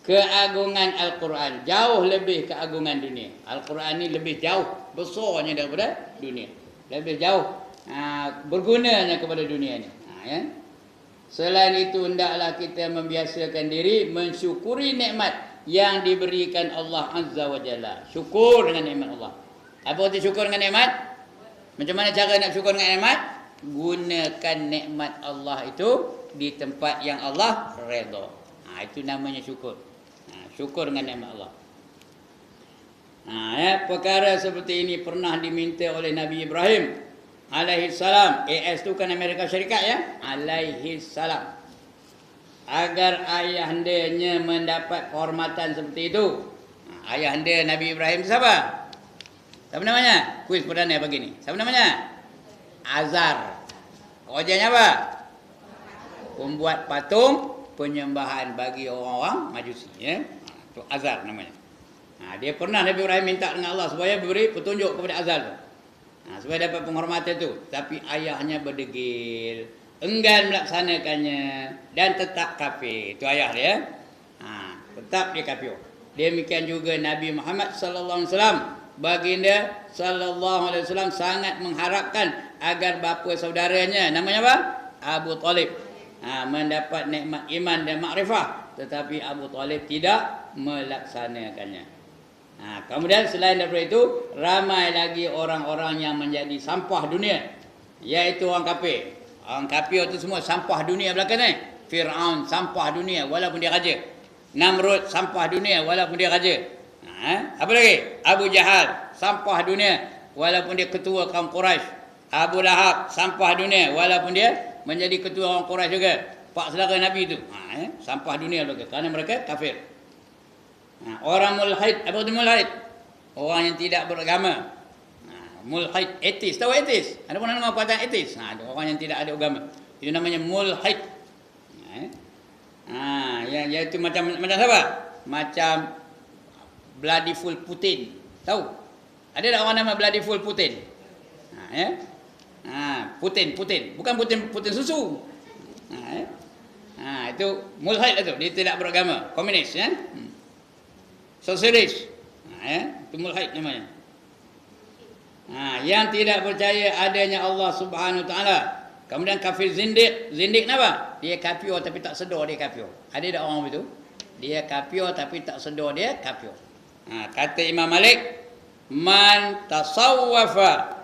Keagungan Al-Quran jauh lebih keagungan dunia. Al-Quran ni lebih jauh besarnya daripada dunia. Lebih jauh bergunanya kepada dunia ni. Ya. Selain itu hendaklah kita membiasakan diri mensyukuri nikmat yang diberikan Allah Azza wa Jalla. Syukur dengan nikmat Allah. Apa arti syukur dengan nikmat? Macam mana cara nak syukur dengan nikmat? Gunakan nikmat Allah itu di tempat yang Allah redha. Itu namanya syukur. Syukur dengan nikmat Allah. Perkara seperti ini pernah diminta oleh Nabi Ibrahim alaihi salam. AS tu kan Amerika Syarikat ya, alaihi salam. Agar ayahandanya mendapat kehormatan seperti itu. Ayahanda Nabi Ibrahim siapa? Siapa namanya? Kuis perdana pagi ni. Siapa namanya? Azar. Kerjanya apa? Membuat patung penyembahan bagi orang-orang Majusi. Ya? Itu Azar namanya. Dia pernah Nabi Ibrahim minta dengan Allah supaya beri petunjuk kepada Azar tu. Supaya dapat penghormatan tu. Tapi ayahnya berdegil, enggan melaksanakannya dan tetap kafir. Itu ayah dia. Tetap dia kafir. Demikian juga Nabi Muhammad sallallahu alaihi wasallam. Baginda sallallahu alaihi wasallam sangat mengharapkan agar bapa saudaranya namanya apa? Abu Talib mendapat nikmat iman dan makrifah, tetapi Abu Talib tidak melaksanakannya. Kemudian selain daripada itu, ramai lagi orang-orang yang menjadi sampah dunia, iaitu orang kafir. Orang kafir itu semua sampah dunia belakang ni. Fir'aun sampah dunia walaupun dia raja. Namrud sampah dunia walaupun dia raja. Apa lagi? Abu Jahal sampah dunia walaupun dia ketua kaum Quraisy. Abu Lahab sampah dunia walaupun dia menjadi ketua orang Quraisy juga. Pak saudara Nabi itu. Sampah dunia mereka kerana mereka kafir. Orang mulhid, apa itu mulhid? Orang yang tidak beragama. Mulhid, atheist. Tahu atheist? Ada pun nama perkataan atheist? Orang yang tidak ada agama. Itu namanya mulhid. Yang itu macam siapa? Macam Bloody Full Putin. Tahu? Ada tak orang nama Bloody Full Putin? Putin. Bukan Putin susu. Itu mulhid itu. Dia tidak beragama. Komunis. Sosialis. Itu mulhid namanya. Yang tidak percaya adanya Allah Subhanahu Wa Taala. Kemudian kafir zindik. Zindik kenapa? Dia kafir tapi tak sedar dia kafir. Ada tak orang begitu? Dia kafir tapi tak sedar dia kafir. Kata Imam Malik, man tasawwafa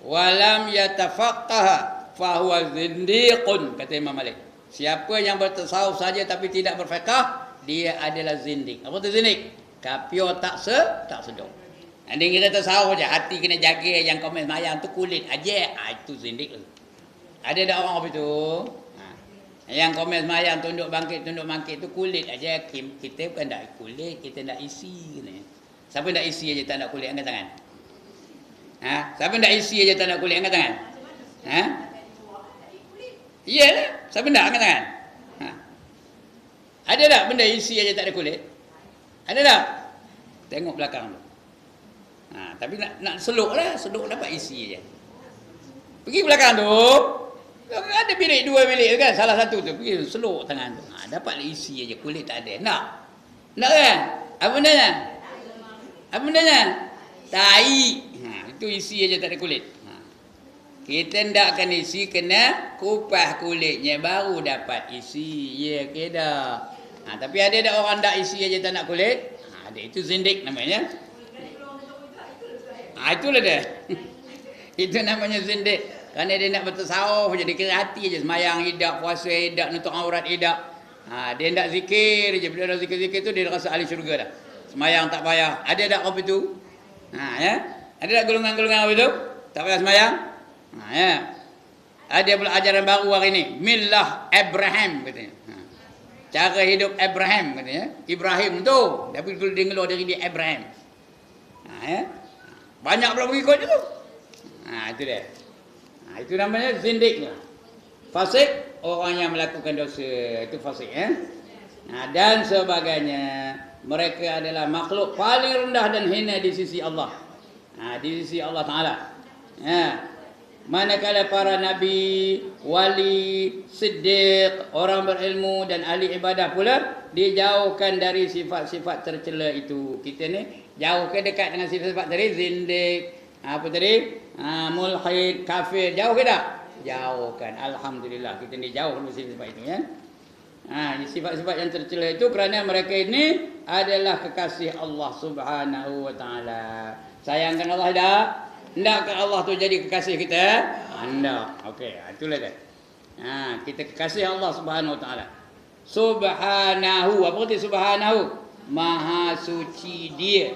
wa lam yatafaqqaha fa huwa zindiqun, kata Imam Malik. Siapa yang bertasawuf saja tapi tidak berfiqh, dia adalah zindik. Apa tu zindik? Kafir tak sedar. Andai kita tasawuf je, hati kena jaga, yang komen mayang tu kulit aja, itu zindik. Ada tak orang begitu? Yang komen mayang tunduk bangkit tu kulit aja. Kita bukan tak kulit, kita nak isi. Siapa nak isi aja tak nak kulit, angkat tangan. Siapa nak isi aja tak nak kulit, angkat tangan. Iyalah, siapa nak angkat tangan? Ada tak benda isi aja tak ada kulit? Ada tak? Tengok belakang tu. Tapi nak seluk dapat isi aja. Pergi belakang tu. Ada bilik, 2 bilik kan, salah satu tu pergi seluk tangan tu. Dapat isi aja, kulit tak ada. Nak kan? Apa bendanya? Tai. Itu isi aja tak ada kulit. Kita ndakkan isi, kena kupas kulitnya baru dapat isi. Ya ke dah. Tapi ada orang ndak isi aja tak nak kulit. Ada, itu zindik namanya. Itulah dia. Itu namanya zindik. Kerana dia nak bertasawuf je, dia kira hati je, semayang hidak, puasa hidak, nutup aurat hidak. Dia nak zikir je, bila dah zikir-zikir tu dia rasa ahli syurga dah. Semayang tak payah. Ada tak apa itu? Ada tak golongan-golongan apa itu? Tak payah semayang? Ada pula ajaran baru hari ni, Millah Abraham katanya. Cara hidup Abraham katanya. Ibrahim tu, tapi dia ngeluar dari dia Abraham. Banyak pula pengikut tu. Itu dia. Itu namanya zindiknya. Fasik, orang yang melakukan dosa. Itu fasik. Dan sebagainya. Mereka adalah makhluk paling rendah dan hina di sisi Allah. Di sisi Allah Ta'ala. Manakala para nabi, wali, siddiq, orang berilmu dan ahli ibadah pula dijauhkan dari sifat-sifat tercela itu. Kita ni jauh ke dekat dengan sifat-sifat tadi, zindik, apa tadi? Mulhid, kafir, jauh ke tak? Jauhkan. Alhamdulillah kita ni jauh dari sifat itu ya. Sifat-sifat yang tercela itu kerana mereka ini adalah kekasih Allah Subhanahu wa taala. Sayangkan Allah tak? Hendakkah Allah tu jadi kekasih kita? Hendak. Okey, itulah dia. Kita kekasih Allah Subhanahu wa taala. Subhanahu, apa arti subhanahu? Maha suci dia.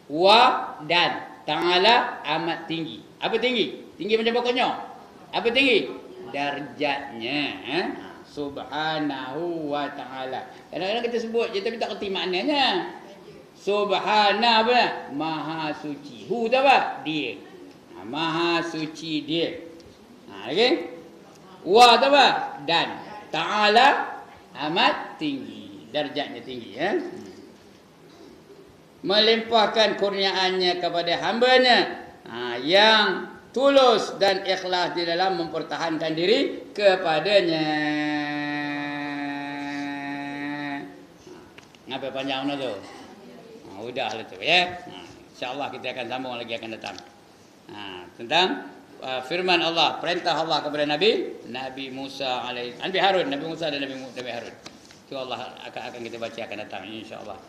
Wa dan taala amat tinggi. Apa tinggi? Tinggi macam pokoknya. Apa tinggi? Darjatnya. Subhanahu wa ta'ala. Kadang-kadang kita sebut je tapi tak kerti maknanya. Subhana apa? Maha suci. Hu tu apa? Dia. Maha suci dia. Okay? Wa tu apa? Dan. Ta'ala amat tinggi. Darjatnya tinggi ya. Melimpahkan kurniaannya kepada hambanya yang tulus dan ikhlas di dalam mempertahankan diri kepadanya. Ngapa panjang mana tu? Udahlah tu ya. InsyaAllah kita akan sambung lagi akan datang. Tentang firman Allah, perintah Allah kepada Nabi Musa Nabi Harun dan Nabi Harun. Itu Allah akan kita baca akan datang insya-Allah.